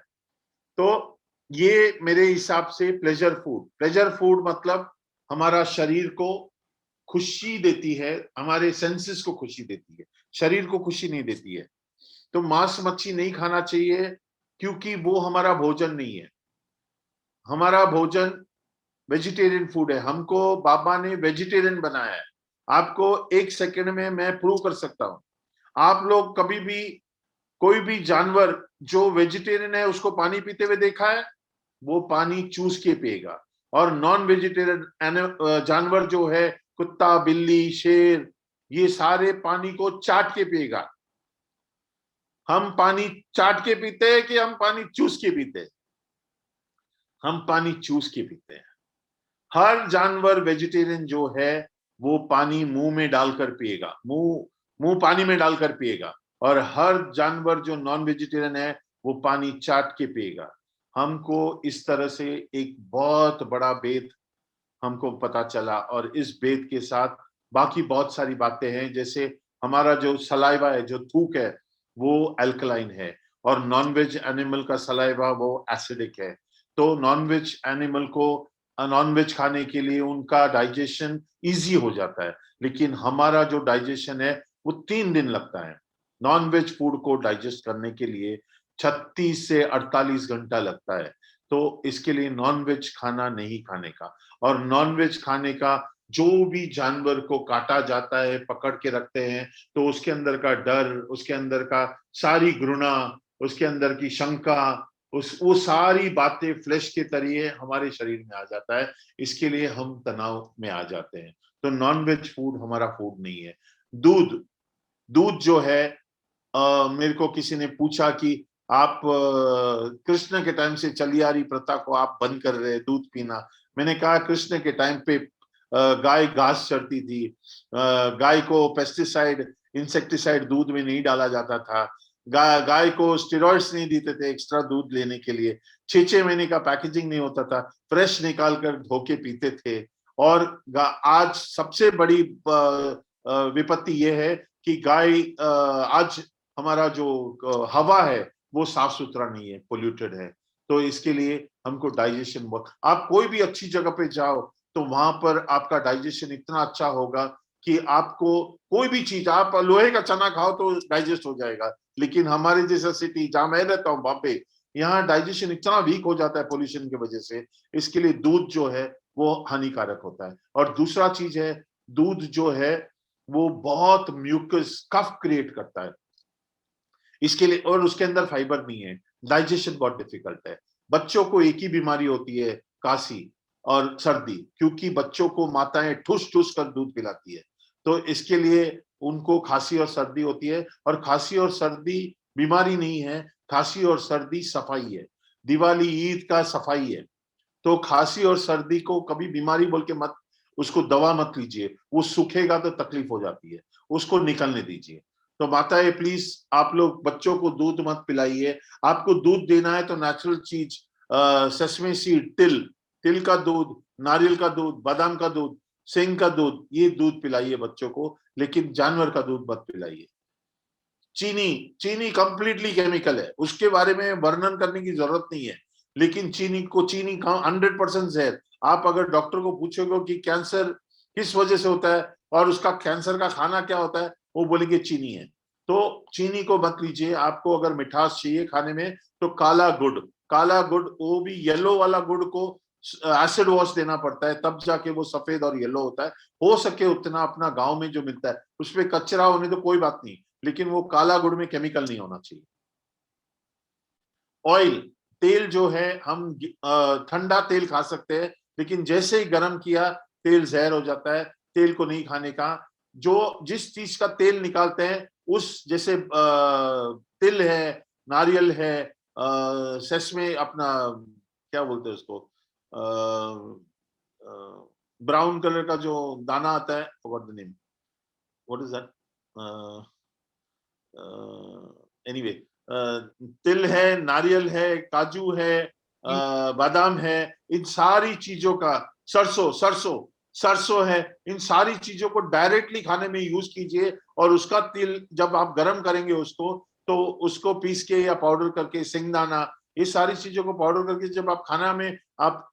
तो ये मेरे हिसाब से प्लेजर फूड। प्लेजर फूड मतलब हमारा शरीर को खुशी देती है, हमारे सेंसेस को खुशी देती है, शरीर को खुशी नहीं देती है। तो मांस मच्छी नहीं खाना चाहिए क्योंकि वो हमारा भोजन नहीं है। हमारा भोजन वेजिटेरियन फूड है। हमको बाबा ने वेजिटेरियन बनाया है। आपको 1 सेकंड में मैं प्रूव कर सकता हूं। आप लोग कभी भी कोई भी जानवर जो वेजिटेरियन है उसको पानी पीते हुए देखा है? वो पानी चूस के पिएगा। और नॉन वेजिटेरियन जानवर जो है, कुत्ता, बिल्ली, शेर, ये सारे पानी को चाट के पिएगा। हम पानी चाट के पीते हैं कि हम पानी चूस के पीते हैं? हम पानी चूस के पीते हैं। हर जानवर वेजिटेरियन जो है वो पानी मुंह में डालकर पिएगा, मुंह पानी में डालकर पिएगा। और हर जानवर जो नॉन वेजिटेरियन है वो पानी चाट के पिएगा। हमको इस तरह से एक बहुत बड़ा भेद हमको पता चला, और इस भेद के साथ बाकी बहुत सारी बातें हैं। जैसे हमारा जो सलाइवा है, जो थूक है, वो अल्कलाइन है, और नॉनवेज एनिमल का सलाइवा वो एसिडिक है। तो नॉनवेज एनिमल को नॉनवेज खाने के लिए उनका डाइजेशन इजी हो जाता है, लेकिन हमारा जो डाइजेशन है वो 3 दिन लगता है। नॉनवेज फूड को डाइजेस्ट करने के लिए 36 से 48 घंटा लगता है। तो इसके लिए नॉनवेज खाना नहीं खाने का, और नॉनवेज खाने का जो भी जानवर को काटा जाता है, पकड़ के रखते हैं, तो उसके अंदर का डर, उसके अंदर का सारी घृणा, उसके अंदर की शंका, वो सारी बातें फ्लैश के तरीके हमारे शरीर में आ जाता है। इसके लिए हम तनाव में आ जाते हैं। तो नॉनवेज फूड हमारा फूड नहीं है। दूध जो है, मेरे को किसी ने पूछा कि आप कृष्ण के टाइम से चली आ रही प्रथा को आप बंद कर रहे हैं, दूध पीना। मैंने कहा कृष्ण के टाइम पे गाय घास चरती थी, गाय को पेस्टिसाइड इंसेक्टिसाइड दूध में नहीं डाला जाता था, गाय को स्टेरॉइड्स नहीं देते थे एक्स्ट्रा दूध लेने के लिए, 6 महीने का पैकेजिंग नहीं होता था, फ्रेश निकाल कर धोके पीते थे। और आज सबसे बड़ी विपत्ति यह है कि गाय आज हमारा जो हवा है वो साफ सुथरा नहीं है, पोल्यूटेड है। तो इसके लिए हमको डाइजेशन, आप कोई भी अच्छी जगह पे जाओ तो वहां पर आपका डाइजेशन इतना अच्छा होगा कि आपको कोई भी चीज, आप लोहे का चना खाओ तो डाइजेस्ट हो जाएगा, लेकिन हमारे जैसा सिटी जहां मैं रहता हूँ बॉम्बे, यहाँ डाइजेशन इतना वीक हो जाता है पोल्यूशन की वजह से। इसके लिए दूध जो है वो हानिकारक होता है। और दूसरा चीज है, दूध जो है वो बहुत म्यूकस कफ क्रिएट करता है इसके लिए, और उसके अंदर फाइबर नहीं है, डाइजेशन बहुत डिफिकल्ट है। बच्चों को एक ही बीमारी होती है, काशी और सर्दी, क्योंकि बच्चों को माताएं ठूस ठूस कर दूध पिलाती है, तो इसके लिए उनको खांसी और सर्दी होती है। और खांसी और सर्दी बीमारी नहीं है, खांसी और सर्दी सफाई है, दिवाली ईद का सफाई है। तो खांसी और सर्दी को कभी बीमारी बोल के मत, उसको दवा मत लीजिए, वो सूखेगा तो तकलीफ हो जाती है, उसको निकलने दीजिए। तो माताएं प्लीज आप लोग बच्चों को दूध मत पिलाइए। आपको दूध देना है तो नेचुरल चीज, सेसमे सीड, तिल का दूध, नारियल का दूध, बादाम का दूध, सेंग का दूध, ये दूध पिलाइए बच्चों को, लेकिन जानवर का दूध मत पिलाइए। चीनी कंप्लीटली केमिकल है, उसके बारे में वर्णन करने की जरूरत नहीं है, लेकिन चीनी 100% जहर। आप अगर डॉक्टर को पूछोगे कि कैंसर किस वजह से होता है और उसका कैंसर का खाना क्या होता है, वो बोलेंगे चीनी है। तो चीनी को मत लीजिए। आपको अगर मिठास चाहिए खाने में तो काला गुड़, वो भी येलो वाला गुड़ को एसिड वॉश देना पड़ता है, तब जाके वो सफेद और येलो होता है। हो सके उतना अपना गांव में जो मिलता है उसमें कचरा होने तो कोई बात नहीं, लेकिन वो काला गुड़ में केमिकल नहीं होना चाहिए। ऑयल, तेल जो है, हम ठंडा तेल खा सकते हैं, लेकिन जैसे ही गर्म किया तेल जहर हो जाता है, तेल को नहीं खाने का। जो जिस चीज का तेल निकालते हैं उस, जैसे तिल है, नारियल है, सेसमे, अपना क्या बोलते हैं उसको, ब्राउन कलर का जो दाना आता है, what the name, what is that, anyway, तिल है, नारियल है, काजू है, बादाम है, इन सारी चीजों का, सरसों है, इन सारी चीजों को डायरेक्टली खाने में यूज कीजिए। और उसका तिल जब आप गर्म करेंगे उसको, तो उसको पीस के या पाउडर करके, सिंगदाना, ये सारी चीजों को पाउडर करके जब आप खाना में आप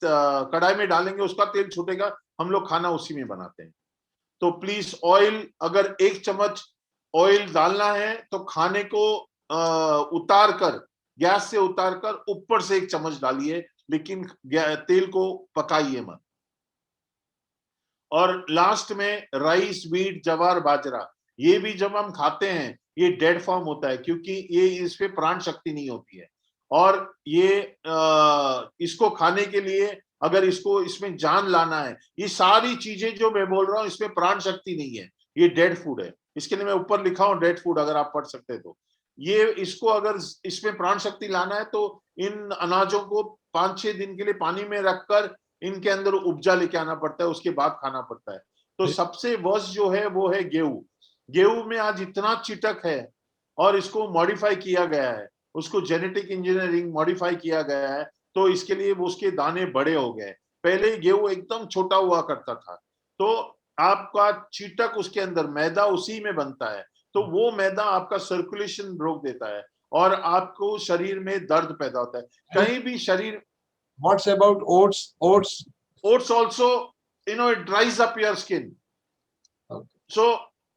कढ़ाई में डालेंगे, उसका तेल छूटेगा। हम लोग खाना उसी में बनाते हैं। तो प्लीज ऑयल, अगर 1 चम्मच ऑयल डालना है तो खाने को उतार कर, गैस से उतार कर ऊपर से 1 चम्मच डालिए, लेकिन तेल को पकाइए मत। और लास्ट में राइस, व्हीट, जवार, बाजरा, ये भी जब हम खाते हैं ये डेड फॉर्म होता है, क्योंकि ये इस पे प्राण शक्ति नहीं होती है। और ये इसको खाने के लिए अगर इसमें जान लाना है, ये सारी चीजें जो मैं बोल रहा हूँ इसमें प्राण शक्ति नहीं है, ये डेड फूड है। इसके लिए मैं ऊपर लिखा हूँ डेड फूड, अगर आप पढ़ सकते तो। ये इसको अगर इसमें प्राण शक्ति लाना है तो इन अनाजों को 5-6 दिन के लिए पानी में रखकर इनके अंदर उपजा लेके आना पड़ता है, उसके बाद खाना पड़ता है। तो सबसे वर्स्ट जो है वो है गेहूं में आज इतना चिटक है और इसको मॉडिफाई किया गया है, उसको जेनेटिक इंजीनियरिंग मॉडिफाई किया गया है, तो इसके लिए वो उसके दाने बड़े हो गए। पहले गेहूं एकदम छोटा हुआ करता था, तो आपका चीटक उसके अंदर, मैदा उसी में बनता है, तो वो मैदा आपका सर्कुलेशन रोक देता है और आपको शरीर में दर्द पैदा होता है कहीं भी शरीर। What's about oats? Oats also, it dries up your skin. Okay. So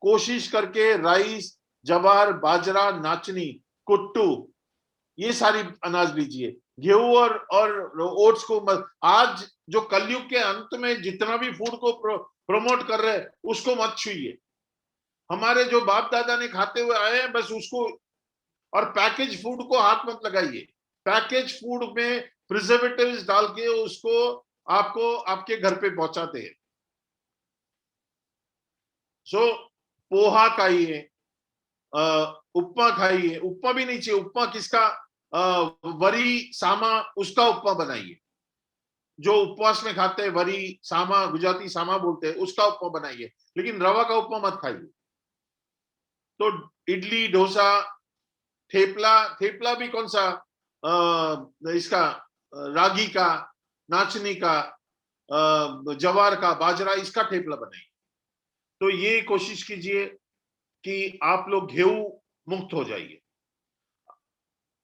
कोशिश करके राइस, जवार, बाजरा, नाचनी, कुट्टू, ये सारी अनाज लीजिए। गेहूं और ओट्स को मत। आज जो कलयुग के अंत में जितना भी फूड को प्रमोट कर रहे हैं उसको मत छुइए। हमारे जो बाप दादा ने खाते हुए आए हैं बस उसको, और पैकेज फूड को हाथ मत लगाइए। पैकेज फूड में प्रिजर्वेटिव्स डाल के उसको आपको आपके घर पे पहुंचाते हैं। सो पोहा खाइए, उपमा खाइए। उपमा भी नहीं चाहिए, उपमा किसका, वरी सामा, उसका उपमा बनाइए। जो उपवास में खाते हैं वरी सामा, गुजराती सामा बोलते हैं, उसका उपमा बनाइए, लेकिन रवा का उपमा मत खाइए। तो इडली, डोसा, थेपला, थेपला भी कौन सा, इसका रागी का, नाचनी का, जवार का, बाजरा, इसका थेपला बनाइए। तो ये कोशिश कीजिए कि आप लोग गेहूं मुक्त हो जाइए।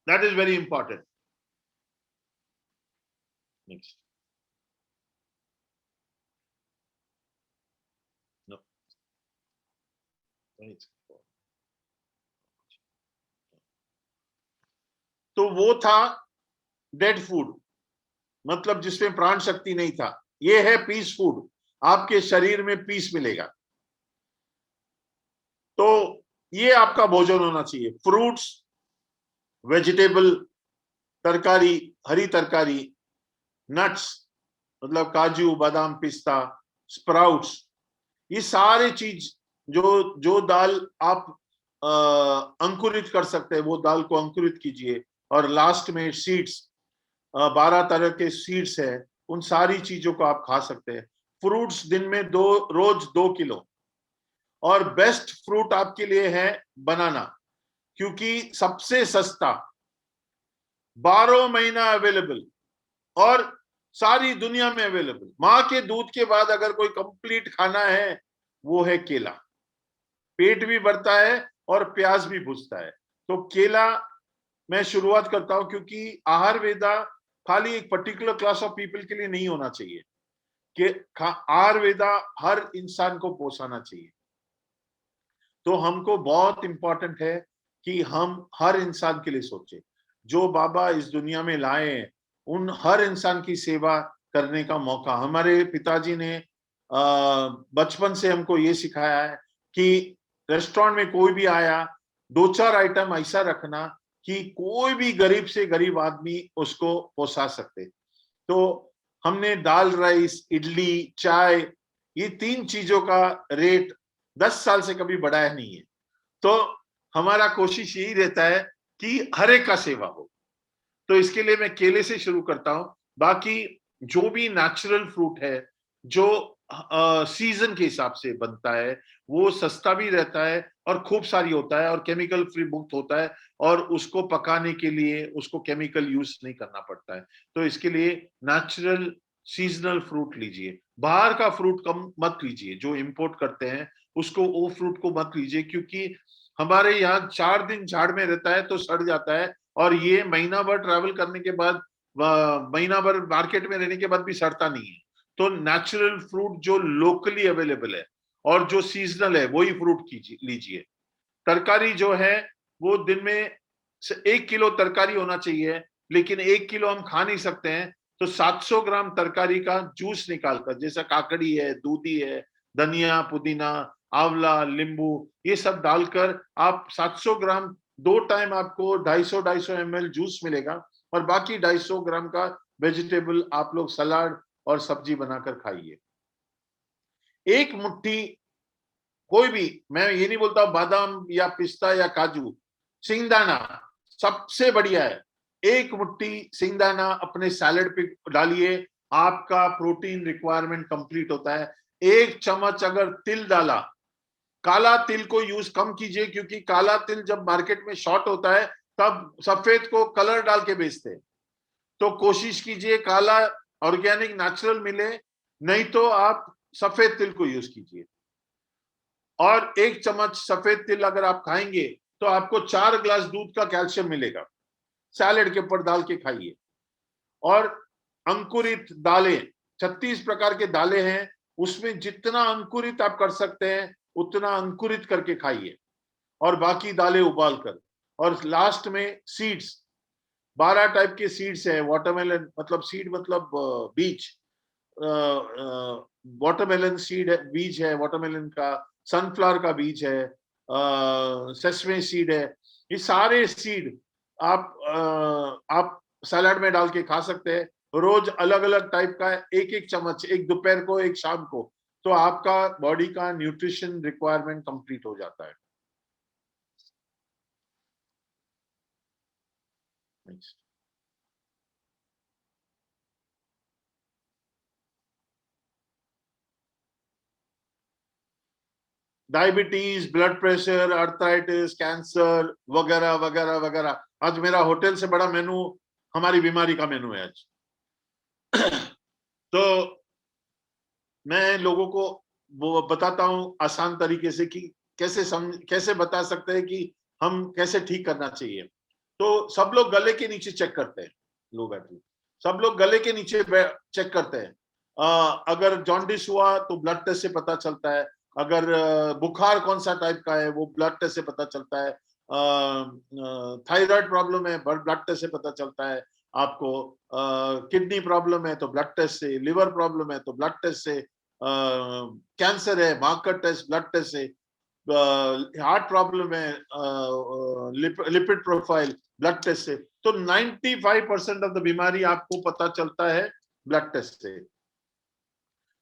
That is very important. Next. तो वो था डेड फूड, मतलब जिसमें प्राण शक्ति नहीं था। ये है पीस फूड, आपके शरीर में पीस मिलेगा। तो ये आपका भोजन होना चाहिए। फ्रूट्स, वेजिटेबल, तरकारी, हरी तरकारी, नट्स मतलब काजू, बादाम, पिस्ता, स्प्राउट्स, ये सारे चीज जो दाल आप अंकुरित कर सकते हैं वो दाल को अंकुरित कीजिए। और लास्ट में सीड्स, 12 तरह के सीड्स है, उन सारी चीजों को आप खा सकते हैं। फ्रूट्स दिन में रोज 2 किलो। और बेस्ट फ्रूट आपके लिए है बनाना, क्योंकि सबसे सस्ता, 12 महीना अवेलेबल और सारी दुनिया में अवेलेबल। माँ के दूध के बाद अगर कोई कंप्लीट खाना है वो है केला। पेट भी भरता है और प्यास भी बुझता है। तो केला मैं शुरुआत करता हूं, क्योंकि आहार वेदा खाली एक पर्टिकुलर क्लास ऑफ पीपल के लिए नहीं होना चाहिए, कि आहार वेदा हर इंसान को पोषाना चाहिए। तो हमको बहुत इंपॉर्टेंट है कि हम हर इंसान के लिए सोचें। जो बाबा इस दुनिया में लाए हैं उन हर इंसान की सेवा करने का मौका। हमारे पिताजी ने बचपन से हमको ये सिखाया है कि रेस्टोरेंट में कोई भी आया, 2-4 आइटम ऐसा रखना कि कोई भी गरीब से गरीब आदमी उसको पोसा सकते। तो हमने दाल, राइस, इडली, चाय, ये 3 चीजों का रेट 10 साल से कभी बढ़ाया नहीं है। तो हमारा कोशिश यही रहता है कि हर एक का सेवा हो। तो इसके लिए मैं केले से शुरू करता हूं। बाकी जो भी नेचुरल फ्रूट है, जो सीजन के हिसाब से बनता है, वो सस्ता भी रहता है और खूब सारी होता है और केमिकल फ्री मुक्त होता है, और उसको पकाने के लिए उसको केमिकल यूज नहीं करना पड़ता है। तो इसके लिए नेचुरल सीजनल फ्रूट लीजिए। बाहर का फ्रूट कम मत लीजिए, जो इंपोर्ट करते हैं उसको, वो फ्रूट को मत लीजिए, क्योंकि हमारे यहाँ 4 दिन झाड़ में रहता है तो सड़ जाता है, और ये महीना भर ट्रैवल करने के बाद, महीना भर मार्केट में रहने के बाद भी सड़ता नहीं है। तो नेचुरल फ्रूट जो लोकली अवेलेबल है और जो सीजनल है वही फ्रूट लीजिए। तरकारी जो है वो दिन में 1 किलो तरकारी होना चाहिए, लेकिन 1 किलो हम खा नहीं सकते हैं। तो 700 ग्राम तरकारी का जूस निकालकर, जैसा काकड़ी है, दूधी है, धनिया, पुदीना, आंवला, नींबू, ये सब डालकर आप 700 ग्राम, 2 टाइम आपको 250 ml जूस मिलेगा, और बाकी 250 ग्राम का वेजिटेबल आप लोग सलाद और सब्जी बनाकर खाइए। एक मुट्ठी कोई भी, मैं ये नहीं बोलता बादाम या पिस्ता या काजू, सिंगदाना सबसे बढ़िया है। एक मुट्ठी सिंगदाना अपने सैलेड पे डालिए, आपका प्रोटीन रिक्वायरमेंट कंप्लीट होता है। 1 चम्मच अगर तिल डाला, काला तिल को यूज कम कीजिए, क्योंकि काला तिल जब मार्केट में शॉर्ट होता है तब सफेद को कलर डाल के बेचते हैं। तो कोशिश कीजिए काला ऑर्गेनिक नेचुरल मिले, नहीं तो आप सफेद तिल को यूज कीजिए। और 1 चम्मच सफेद तिल अगर आप खाएंगे तो आपको 4 ग्लास दूध का कैल्शियम मिलेगा। सैलेड के ऊपर डाल के खाइए। और अंकुरित दालें, 36 प्रकार के दालें हैं, उसमें जितना अंकुरित आप कर सकते हैं उतना अंकुरित करके खाइए, और बाकी दालें उबाल कर। और लास्ट में सीड्स, 12 टाइप के सीड्स है। वाटरमेलन मतलब सीड मतलब बीज, वाटरमेलन सीड है, बीज है वाटरमेलन का, सनफ्लावर का बीज है, सेसमे सीड है। ये सारे सीड आप सलाद में डाल के खा सकते हैं। रोज अलग अलग टाइप का 1-1 चम्मच, एक दोपहर को, एक शाम को, तो आपका बॉडी का न्यूट्रिशन रिक्वायरमेंट कंप्लीट हो जाता है। Next. Diabetes, blood pressure, arthritis, cancer वगैरह वगैरह वगैरह। आज मेरा होटल से बड़ा मेनू हमारी बीमारी का मेनू है आज। तो मैं लोगों को वो बताता हूं आसान तरीके से कि कैसे बता सकते हैं कि हम कैसे ठीक करना चाहिए। तो सब लोग गले के नीचे चेक करते हैं, लो बैटरी, सब लोग गले के नीचे चेक करते हैं। अगर जॉन्डिस हुआ तो ब्लड टेस्ट से पता चलता है। अगर बुखार कौन सा टाइप का है वो ब्लड टेस्ट से पता चलता है। थायराइड प्रॉब्लम है ब्लड टेस्ट से पता चलता है आपको। किडनी प्रॉब्लम है तो ब्लड टेस्ट से, लिवर प्रॉब्लम है तो ब्लड टेस्ट से, कैंसर है मार्कर टेस्ट ब्लड टेस्ट से, हार्ट प्रॉब्लम है लिपिड प्रोफाइल ब्लड टेस्ट से। तो 95% ऑफ द बीमारी आपको पता चलता है ब्लड टेस्ट से।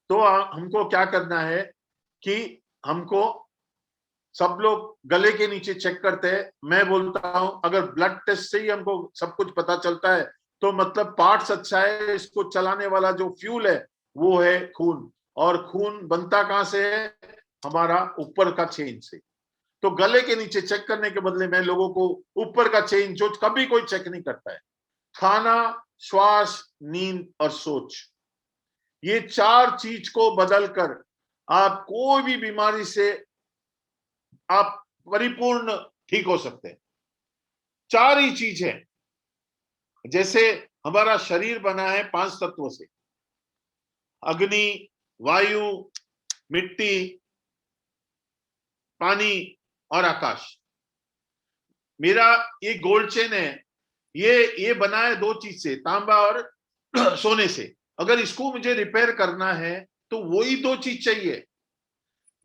तो हमको क्या करना है कि हमको सब लोग गले के नीचे चेक करते हैं। मैं बोलता हूं अगर ब्लड टेस्ट से ही हमको सब कुछ पता चलता है तो मतलब पार्ट्स अच्छा है, इसको चलाने वाला जो फ्यूल है वो है खून। और खून बनता कहां से है? हमारा ऊपर का चेन से। तो गले के नीचे चेक करने के बदले मैं लोगों को ऊपर का चेन, जो कभी कोई चेक नहीं करता है, खाना, श्वास, नींद और सोच, ये 4 चीज को बदलकर आप कोई भी बीमारी से आप परिपूर्ण ठीक हो सकते हैं। 4 ही चीज है। जैसे हमारा शरीर बना है 5 तत्वों से, अग्नि, वायु, मिट्टी, पानी और आकाश। मेरा ये गोल्ड चेन है, ये बना है 2 चीज से, तांबा और सोने से। अगर इसको मुझे रिपेयर करना है तो वही 2 चीज चाहिए।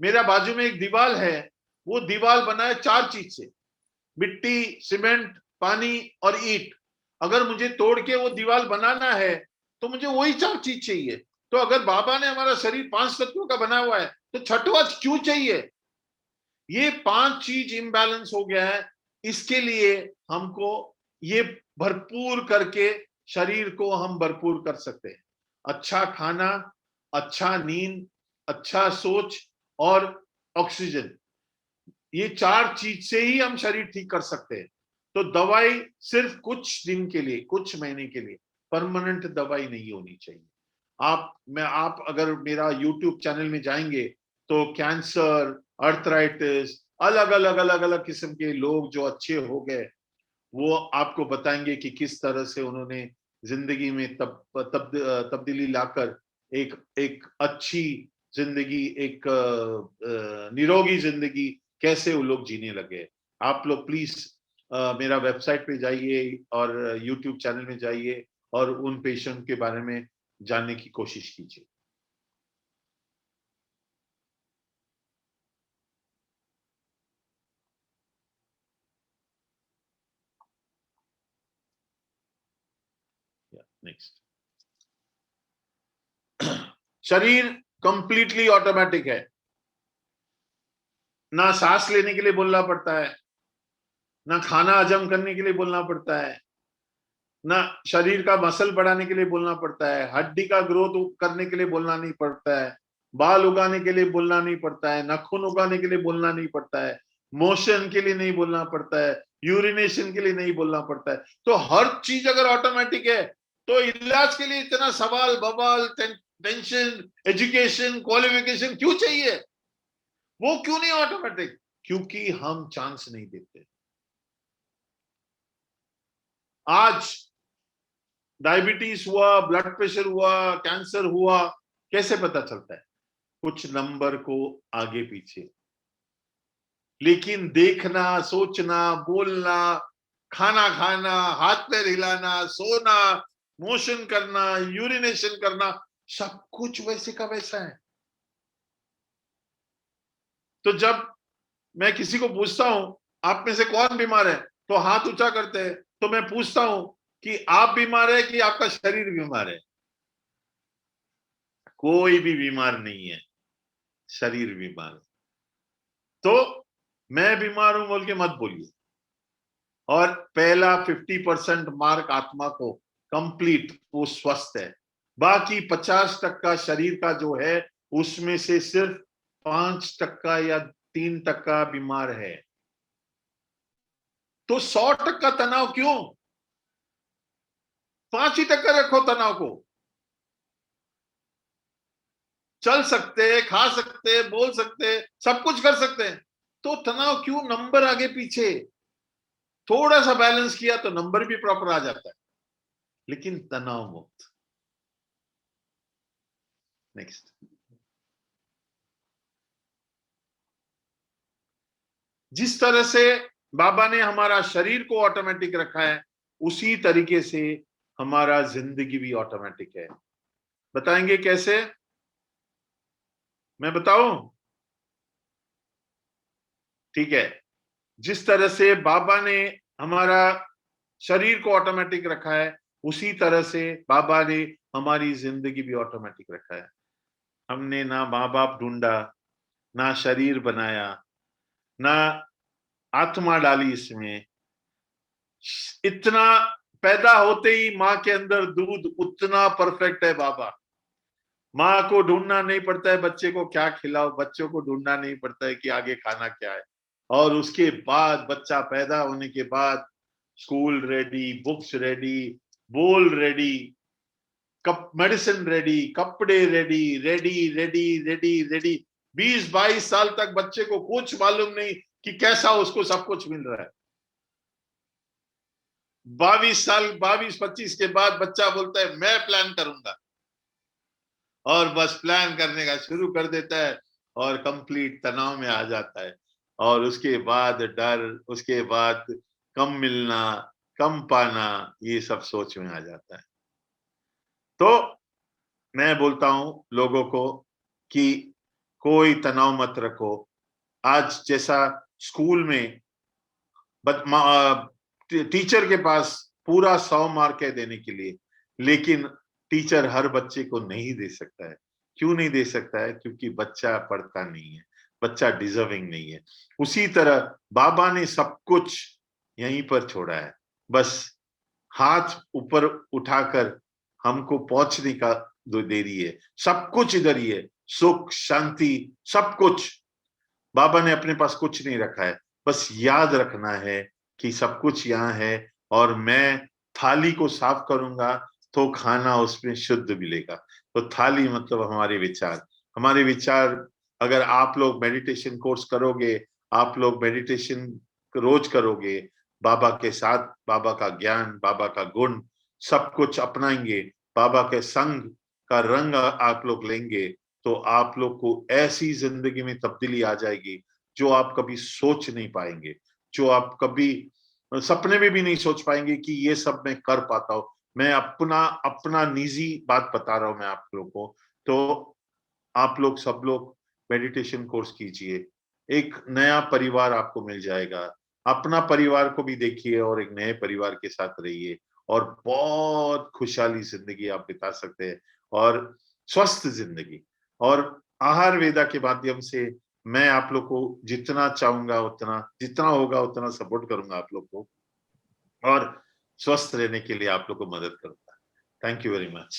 मेरा बाजू में एक दीवार है, वो दीवार बना है 4 चीज से, मिट्टी, सीमेंट, पानी और ईंट। अगर मुझे तोड़ के वो दीवार बनाना है तो मुझे वही 4 चीज चाहिए। तो अगर बाबा ने हमारा शरीर 5 तत्वों का बना हुआ है तो छठवां क्यों चाहिए? ये 5 चीज इम्बैलेंस हो गया है। इसके लिए हमको ये भरपूर करके शरीर को हम भरपूर कर सकते हैं। अच्छा खाना, अच्छा नींद, अच्छा सोच और ऑक्सीजन, ये 4 चीज से ही हम शरीर ठीक कर सकते हैं। तो दवाई सिर्फ कुछ दिन के लिए, कुछ महीने के लिए, परमानेंट दवाई नहीं होनी चाहिए। आप अगर मेरा YouTube चैनल में जाएंगे तो कैंसर, आर्थराइटिस, अलग अलग किस्म के लोग जो अच्छे हो गए वो आपको बताएंगे कि किस तरह से उन्होंने जिंदगी में तब्दीली लाकर एक अच्छी जिंदगी, एक निरोगी जिंदगी कैसे वो लोग जीने लगे। आप लोग प्लीज मेरा वेबसाइट पे जाइए और YouTube चैनल में जाइए और उन पेशेंट के बारे में जानने की कोशिश कीजिए। नेक्स्ट। शरीर कंप्लीटली ऑटोमेटिक है, ना सांस लेने के लिए बोलना पड़ता है, ना खाना हजम करने के लिए बोलना पड़ता है, ना शरीर का मसल बढ़ाने के लिए बोलना पड़ता है, हड्डी का ग्रोथ करने के लिए बोलना नहीं पड़ता है, बाल उगाने के लिए बोलना नहीं पड़ता है, नाखून उगाने के लिए बोलना नहीं पड़ता है, मोशन के लिए नहीं बोलना पड़ता है, यूरिनेशन के लिए नहीं बोलना पड़ता है। तो हर चीज अगर ऑटोमेटिक है तो इलाज के लिए इतना सवाल बवाल, टेंशन, एजुकेशन, क्वालिफिकेशन क्यों चाहिए? वो क्यों नहीं ऑटोमेटिक? क्योंकि हम चांस नहीं देते। आज डायबिटीज हुआ, ब्लड प्रेशर हुआ, कैंसर हुआ, कैसे पता चलता है? कुछ नंबर को आगे पीछे, लेकिन देखना, सोचना, बोलना, खाना खाना, हाथ पैर हिलाना, सोना, मोशन करना, यूरिनेशन करना, सब कुछ वैसे का वैसा है। तो जब मैं किसी को पूछता हूं आप में से कौन बीमार है तो हाथ ऊंचा करते हैं, तो मैं पूछता हूं कि आप बीमार है कि आपका शरीर बीमार है? कोई भी बीमार नहीं है, शरीर बीमार है। तो मैं बीमार हूं बोल के मत बोलिए। और पहला 50% मार्क आत्मा को कंप्लीट, वो स्वस्थ है। बाकी 50% शरीर का जो है उसमें से सिर्फ 5% या 3% बीमार है। तो 100% तनाव क्यों? 5% रखो तनाव को। चल सकते, खा सकते, बोल सकते, सब कुछ कर सकते हैं, तो तनाव क्यों? नंबर आगे पीछे, थोड़ा सा बैलेंस किया तो नंबर भी प्रॉपर आ जाता है, लेकिन तनाव मुक्त। नेक्स्ट। जिस तरह से बाबा ने हमारा शरीर को ऑटोमेटिक रखा है, उसी तरीके से हमारा जिंदगी भी ऑटोमेटिक है। बताएंगे कैसे? मैं बताऊं? ठीक है। जिस तरह से बाबा ने हमारा शरीर को ऑटोमेटिक रखा है, उसी तरह से बाबा ने हमारी जिंदगी भी ऑटोमेटिक रखा है। हमने ना माँ बाप ढूंढा, ना शरीर बनाया, ना आत्मा डाली इसमें। इतना पैदा होते ही माँ के अंदर दूध उतना परफेक्ट है बाबा। माँ को ढूंढना नहीं पड़ता है बच्चे को क्या खिलाओ, बच्चों को ढूंढना नहीं पड़ता है कि आगे खाना क्या है। और उसके बाद बच्चा पैदा होने के बाद स्कूल रेडी, बुक्स रेडी, बोल रेडी, कप मेडिसिन रेडी, कपड़े ready, ready ready ready ready. 20-22 साल तक बच्चे को कुछ मालूम नहीं कि कैसा उसको सब कुछ मिल रहा है। 22-25 के बाद बच्चा बोलता है मैं प्लान करूंगा, और बस प्लान करने का शुरू कर देता है और कंप्लीट तनाव में आ जाता है। और उसके बाद डर, उसके बाद कम मिलना, कम पाना, ये सब सोच में आ जाता है। तो मैं बोलता हूं लोगों को कि कोई तनाव मत रखो। आज जैसा स्कूल में टीचर के पास पूरा 100 मार्क है देने के लिए, लेकिन टीचर हर बच्चे को नहीं दे सकता है। क्यों नहीं दे सकता है? क्योंकि बच्चा पढ़ता नहीं है, बच्चा डिजर्विंग नहीं है। उसी तरह बाबा ने सब कुछ यहीं पर छोड़ा है, बस हाथ ऊपर उठाकर हमको पहुंचने का देरी है। सब कुछ इधर ही है, सुख शांति सब कुछ। बाबा ने अपने पास कुछ नहीं रखा है, बस याद रखना है कि सब कुछ यहाँ है। और मैं थाली को साफ करूंगा तो खाना उसमें शुद्ध मिलेगा। तो थाली मतलब हमारे विचार। हमारे विचार, अगर आप लोग मेडिटेशन कोर्स करोगे, आप लोग मेडिटेशन रोज करोगे, बाबा के साथ बाबा का ज्ञान, बाबा का गुण सब कुछ अपनाएंगे, बाबा के संग का रंग आप लोग लेंगे, तो आप लोग को ऐसी जिंदगी में तब्दीली आ जाएगी जो आप कभी सोच नहीं पाएंगे, जो आप कभी सपने में भी नहीं सोच पाएंगे कि ये सब मैं कर पाता हूं। मैं अपना निजी बात बता रहा हूं मैं आप लोग को। तो आप लोग सब लोग मेडिटेशन कोर्स कीजिए, एक नया परिवार आपको मिल जाएगा। अपना परिवार को भी देखिए और एक नए परिवार के साथ रहिए, और बहुत खुशहाली जिंदगी आप बिता सकते हैं, और स्वस्थ जिंदगी। और आहार वेदा के माध्यम से मैं आप लोग को जितना चाहूंगा उतना, जितना होगा उतना सपोर्ट करूंगा आप लोग को, और स्वस्थ रहने के लिए आप लोग को मदद करूंगा। Thank you very much.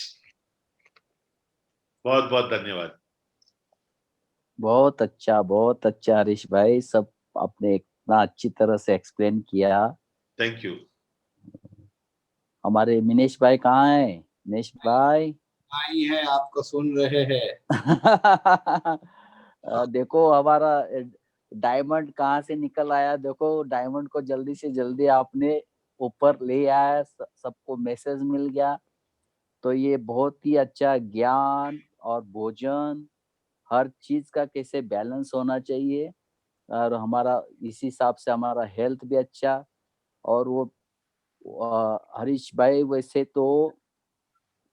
बहुत बहुत धन्यवाद। बहुत अच्छा हरीश भाई, सब आपने इतना अच्छी तरह से एक्सप्लेन किया। Thank you. हमारे मिनेश भाई कहाँ है? मिनेश भाई आई है, आपको सुन रहे हैं। देखो हमारा डायमंड कहाँ से निकल आया। देखो डायमंड को जल्दी से जल्दी आपने ऊपर ले आया, सबको मैसेज मिल गया। तो ये बहुत ही अच्छा ज्ञान और भोजन, हर चीज का कैसे बैलेंस होना चाहिए, और हमारा इसी हिसाब से हमारा हेल्थ भी अच्छा। और वो हरीश भाई वैसे तो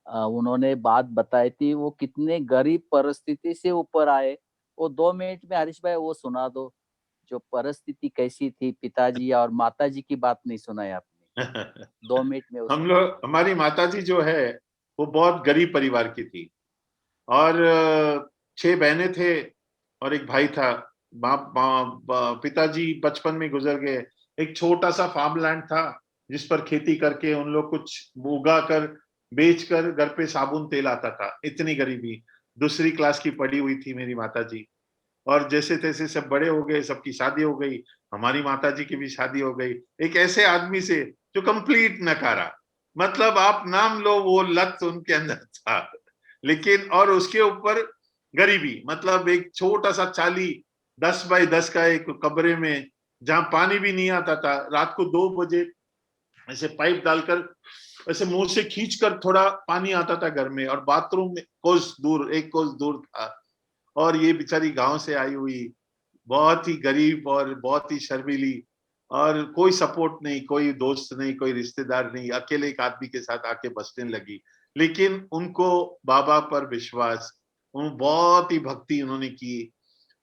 उन्होंने बात बताई थी, वो कितने गरीब परिस्थिति से ऊपर आए। वो 2 मिनट में हरीश भाई वो सुना दो, जो परिस्थिति कैसी थी, पिताजी और माताजी की बात नहीं सुनाई आपने। 2 मिनट में हम लोग, हमारी माताजी जो है वो बहुत गरीब परिवार की थी, और 6 बहनें थे और एक भाई था। पिताजी बचपन में गुजर गए, एक छोटा सा फार्म लैंड था जिस पर खेती करके उन लोग कुछ उगा कर बेच कर घर पे साबुन तेल आता था। इतनी गरीबी, दूसरी क्लास की पढ़ी हुई थी मेरी माता जी, और जैसे तैसे सब बड़े हो गए, सबकी शादी हो गई, हमारी माता जी की भी शादी हो गई, एक ऐसे आदमी से जो कंप्लीट नकारा, मतलब आप नाम लो वो लत उनके अंदर था। लेकिन और उसके ऊपर गरीबी, मतलब एक छोटा सा चाली 10 बाय 10 का एक कमरे में जहां पानी भी नहीं आता था, रात को 2 बजे ऐसे पाइप डालकर ऐसे मुंह से खींचकर थोड़ा पानी आता था घर में, और बाथरूम में कोस दूर, एक कोस दूर था। और ये बेचारी गांव से आई हुई, बहुत ही गरीब और बहुत ही शर्मीली, और कोई सपोर्ट नहीं, कोई दोस्त नहीं, कोई रिश्तेदार नहीं, अकेले एक आदमी के साथ आके बसने लगी। लेकिन उनको बाबा पर विश्वास, बहुत ही भक्ति उन्होंने की।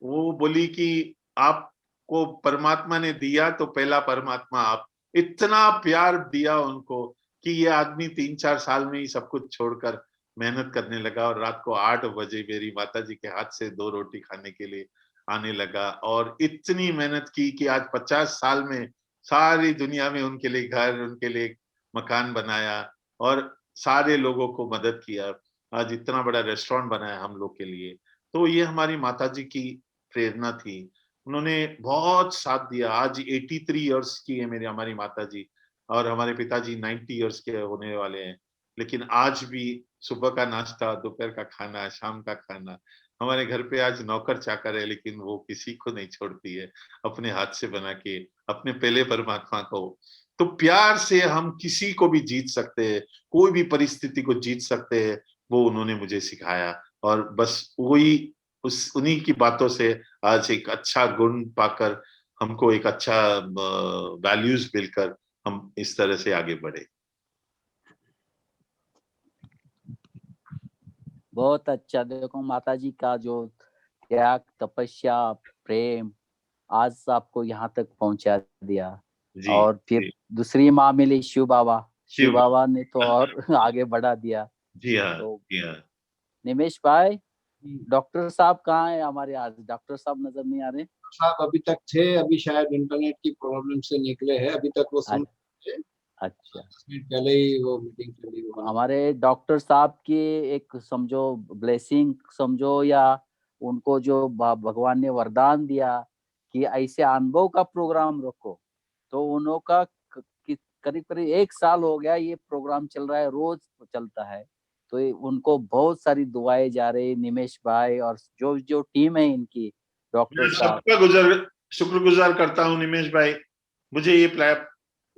वो बोली कि आपको परमात्मा ने दिया तो पहला परमात्मा आप, इतना प्यार दिया उनको कि ये आदमी 3-4 साल में ही सब कुछ छोड़कर मेहनत करने लगा, और रात को 8 बजे मेरी माता जी के हाथ से 2 रोटी खाने के लिए आने लगा। और इतनी मेहनत की कि आज 50 साल में सारी दुनिया में उनके लिए घर, उनके लिए मकान बनाया, और सारे लोगों को मदद किया। आज इतना बड़ा रेस्टोरेंट बनाया हम लोग के लिए। तो ये हमारी माता जी की प्रेरणा थी। उन्होंने बहुत साथ दिया। आज 83 इयर्स की है हमारी माता जी, और हमारे पिताजी 90 इयर्स के होने वाले हैं। लेकिन आज भी सुबह का नाश्ता, दोपहर का खाना, शाम का खाना, हमारे घर पे आज नौकर चाकर है, लेकिन वो किसी को नहीं छोड़ती है, अपने हाथ से बना के अपने पहले परमात्मा को। तो प्यार से हम किसी को भी जीत सकते हैं, कोई भी परिस्थिति को जीत सकते हैं, वो उन्होंने मुझे सिखाया। और बस वही उन्हीं की बातों से आज एक अच्छा गुण पाकर, हमको एक अच्छा वैल्यूज मिलकर हम इस तरह से आगे बढ़े। बहुत अच्छा। देखो माता जी का जो त्याग, तपस्या, प्रेम आज आपको यहाँ तक पहुंचा दिया। जी, और फिर जी। दूसरी माँ मिली शिव बाबा। शिव शिव बाबा ने तो और आगे बढ़ा दिया। जी हाँ, तो जी हाँ। निमेश भाई, डॉक्टर साहब कहाँ है हमारे? आज डॉक्टर साहब नजर नहीं आ रहे। साहब अभी तक थे, अभी शायद इंटरनेट की प्रॉब्लम से निकले हैं, अभी तक वो सुन अच्छा, पहले ही वो मीटिंग चली हुई। हमारे डॉक्टर साहब की एक समझो ब्लेसिंग समझो, या उनको जो भगवान ने वरदान दिया कि ऐसे अनुभव का प्रोग्राम रखो, तो उनका करीब करीब 1 साल हो गया ये प्रोग्राम चल रहा है, रोज चलता है। तो उनको बहुत सारी दुआएं जा रही, निमेश भाई और जो जो टीम है इनकी, डॉक्टर साहब। सबका शुक्रगुजार करता हूँ निमेश भाई, मुझे ये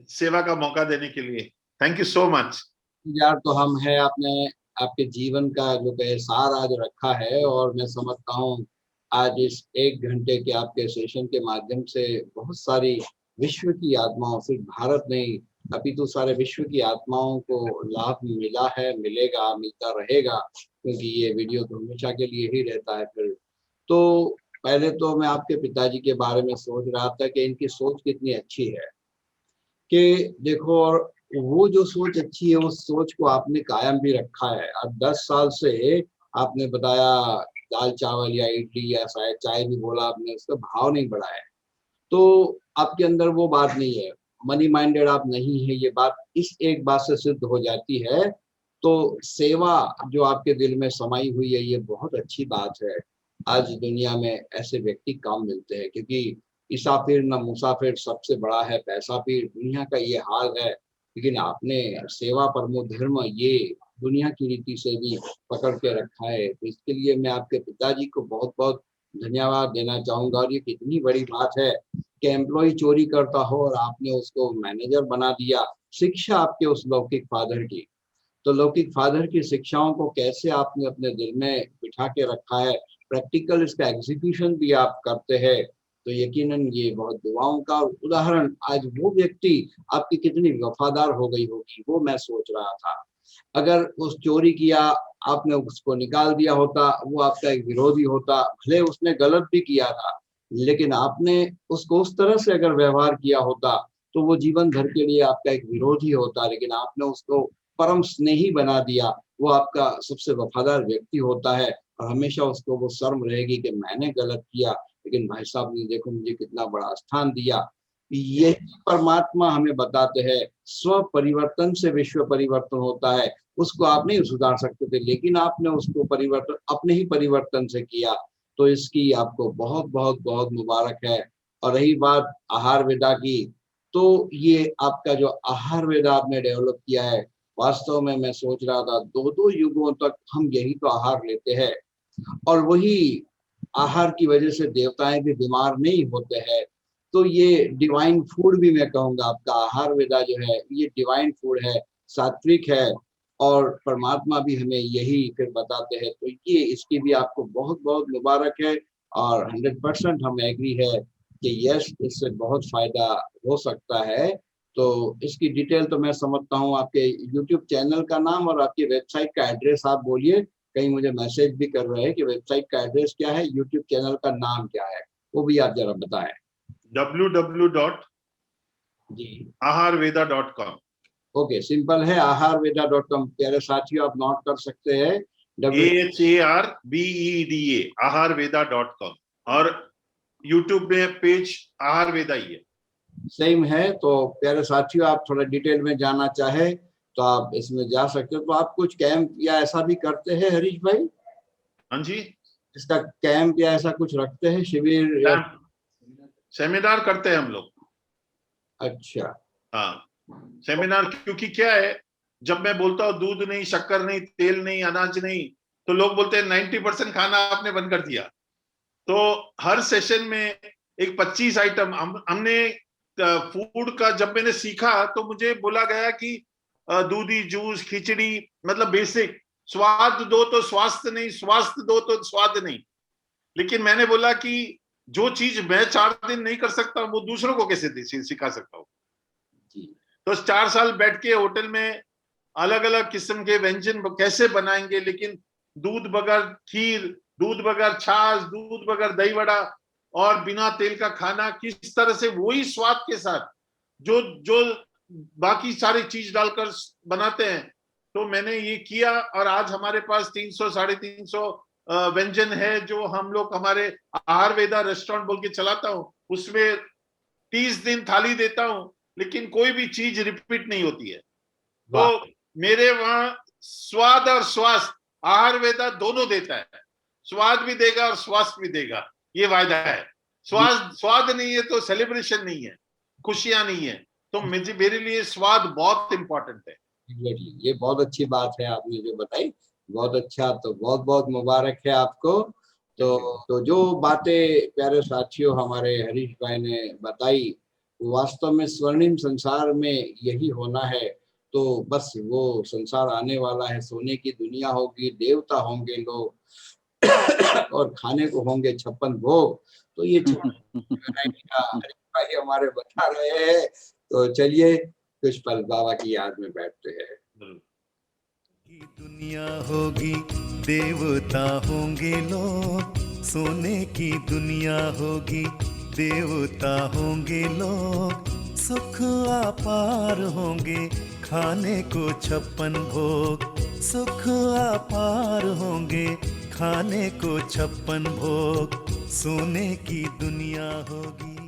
सेवा का मौका देने के लिए। थैंक यू सो मच यार। तो हम है, आपने आपके जीवन का जो सार आज रखा है, और मैं समझता हूँ आज इस 1 घंटे के आपके सेशन के माध्यम से बहुत सारी विश्व की आत्माओं, सिर्फ भारत नहीं अभी तो सारे विश्व की आत्माओं को लाभ मिला है, मिलेगा, मिलता रहेगा, क्योंकि ये वीडियो तो हमेशा के लिए ही रहता है। फिर तो पहले तो मैं आपके पिताजी के बारे में सोच रहा था कि इनकी सोच कितनी अच्छी है, कि देखो, और वो जो सोच अच्छी है उस सोच को आपने कायम भी रखा है। अब 10 साल से आपने बताया दाल चावल या इडली या शायद चाय भी बोला आपने, उसका भाव नहीं बढ़ाया है, तो आपके अंदर वो बात नहीं है, मनी माइंडेड आप नहीं है। ये बात इस एक बात से सिद्ध हो जाती है। तो सेवा जो आपके दिल में समाई हुई है, ये बहुत अच्छी बात है। आज दुनिया में ऐसे व्यक्ति काम मिलते हैं, क्योंकि ईसाफिर न मुसाफिर, सबसे बड़ा है पैसा पीर, दुनिया का ये हाल है। लेकिन आपने सेवा परमो धर्म ये दुनिया की रीति से भी पकड़ के रखा है, तो इसके लिए मैं आपके पिताजी को बहुत बहुत धन्यवाद देना चाहूंगा। और ये कितनी बड़ी बात है कि एम्प्लॉय चोरी करता हो और आपने उसको मैनेजर बना दिया। शिक्षा आपके उस लौकिक फादर की, तो लौकिक फादर की शिक्षाओं को कैसे आपने अपने दिल में बिठा के रखा है, प्रैक्टिकल इसका एग्जीक्यूशन भी आप करते हैं, तो यकीनन ये बहुत दुआओं का उदाहरण। आज वो व्यक्ति आपकी कितनी वफादार हो गई होगी, वो मैं सोच रहा था। अगर उस चोरी किया, आपने उसको निकाल दिया होता, वो आपका एक विरोधी होता, भले उसने गलत भी किया था, लेकिन आपने उसको उस तरह से अगर व्यवहार किया होता तो वो जीवन भर के लिए आपका एक विरोधी होता। लेकिन आपने उसको परम स्नेही बना दिया, वो आपका सबसे वफादार व्यक्ति होता है, और हमेशा उसको वो शर्म रहेगी कि मैंने गलत किया, लेकिन भाई साहब ने देखो मुझे कितना बड़ा स्थान दिया। यही परमात्मा हमें बताते हैं, स्व परिवर्तन से विश्व परिवर्तन होता है। उसको आप नहीं सुधार सकते थे, लेकिन आपने उसको परिवर्तन अपने ही परिवर्तन से किया, तो इसकी आपको बहुत बहुत बहुत मुबारक है। और रही बात आहार वेदा की, तो ये आपका जो आहार वेदा आपने डेवलप किया है, वास्तव में मैं सोच रहा था 2-2 युगों तक हम यही तो आहार लेते हैं, और वही आहार की वजह से देवताएं भी बीमार नहीं होते हैं। तो ये डिवाइन फूड भी मैं कहूँगा, आपका आहार वेदा जो है ये डिवाइन फूड है, सात्विक है, और परमात्मा भी हमें यही फिर बताते हैं। तो ये इसकी भी आपको बहुत बहुत मुबारक है, और 100% हम एग्री है कि यस, इससे बहुत फायदा हो सकता है। तो इसकी डिटेल तो मैं समझता हूँ। आपके यूट्यूब चैनल का नाम और आपकी वेबसाइट का एड्रेस आप बोलिए। कहीं मुझे मैसेज भी कर रहे हैं कि वेबसाइट का एड्रेस क्या है, यूट्यूब चैनल का नाम क्या है, वो भी आप जरा बताएं। www.aharveda.com। ओके, सिंपल है, aharveda.com। प्यारे साथियों, आप नोट कर सकते हैं, AHARVEDA, aharveda.com। और यूट्यूब में पेज आहार वेदा ही है, सेम है। तो प्यारे साथियों, आप थोड़ा डिटेल में जाना चाहे तो आप इसमें जा सकते हो। तो आप कुछ कैंप या ऐसा भी करते हैं हरीश भाई? हाँ जी, इसका कैंप या ऐसा कुछ रखते हैं, शिविर या सेमिनार करते हैं हम लोग। अच्छा, हाँ, सेमिनार। क्योंकि क्या है, जब मैं बोलता हूँ दूध नहीं, शक्कर नहीं, तेल नहीं, अनाज नहीं, तो लोग बोलते हैं 90% खाना आपने बंद कर दिया। तो हर सेशन में एक 25 आइटम हमने फूड का जब मैंने सीखा तो मुझे बोला गया कि दूधी जूस, खिचड़ी, मतलब बेसिक। स्वाद दो तो स्वास्थ्य नहीं, स्वास्थ्य दो तो स्वाद नहीं। लेकिन मैंने बोला कि जो चीज मैं 4 दिन नहीं कर सकता वो दूसरों को कैसे सिखा सकता हूँ। तो 4 साल बैठ के होटल में अलग अलग किस्म के व्यंजन कैसे बनाएंगे, लेकिन दूध बगैर खीर, दूध बगैर छाछ, दूध बगैर दही वड़ा और बिना तेल का खाना, किस तरह से वही स्वाद के साथ जो जो बाकी सारी चीज डालकर बनाते हैं। तो मैंने ये किया, और आज हमारे पास 300-350 व्यंजन है जो हम लोग हमारे आहार वेदा रेस्टोरेंट बोल के चलाता हूँ। उसमें 30 दिन थाली देता हूँ, लेकिन कोई भी चीज रिपीट नहीं होती है। तो मेरे वहां स्वाद और स्वास्थ्य, आहार वेदा दोनों देता है। स्वाद भी देगा और स्वास्थ्य भी देगा, ये वायदा है। स्वाद नहीं है तो सेलिब्रेशन नहीं है, खुशियां नहीं है। तो मेरे लिए स्वाद बहुत इंपॉर्टेंट है। ये बहुत अच्छी बात है आपने जो बताई, बहुत अच्छा। तो बहुत बहुत मुबारक है आपको। तो जो बातें प्यारे साथियों हमारे हरीश भाई ने बताई, वास्तव में स्वर्णिम संसार में यही होना है। तो बस वो संसार आने वाला है, सोने की दुनिया होगी, देवता होंगे लोग और खाने को होंगे 56 भोग। तो ये हरीश भाई हमारे बता रहे हैं। तो चलिए कुछ पल बाबा की याद में बैठते हैं। दुनिया होगी, देवता होंगे लोग, सोने की दुनिया होगी, देवता होंगे लोग, सुख अपार होंगे, खाने को 56 भोग, सुख अपार होंगे, खाने को 56 भोग, सोने की दुनिया होगी।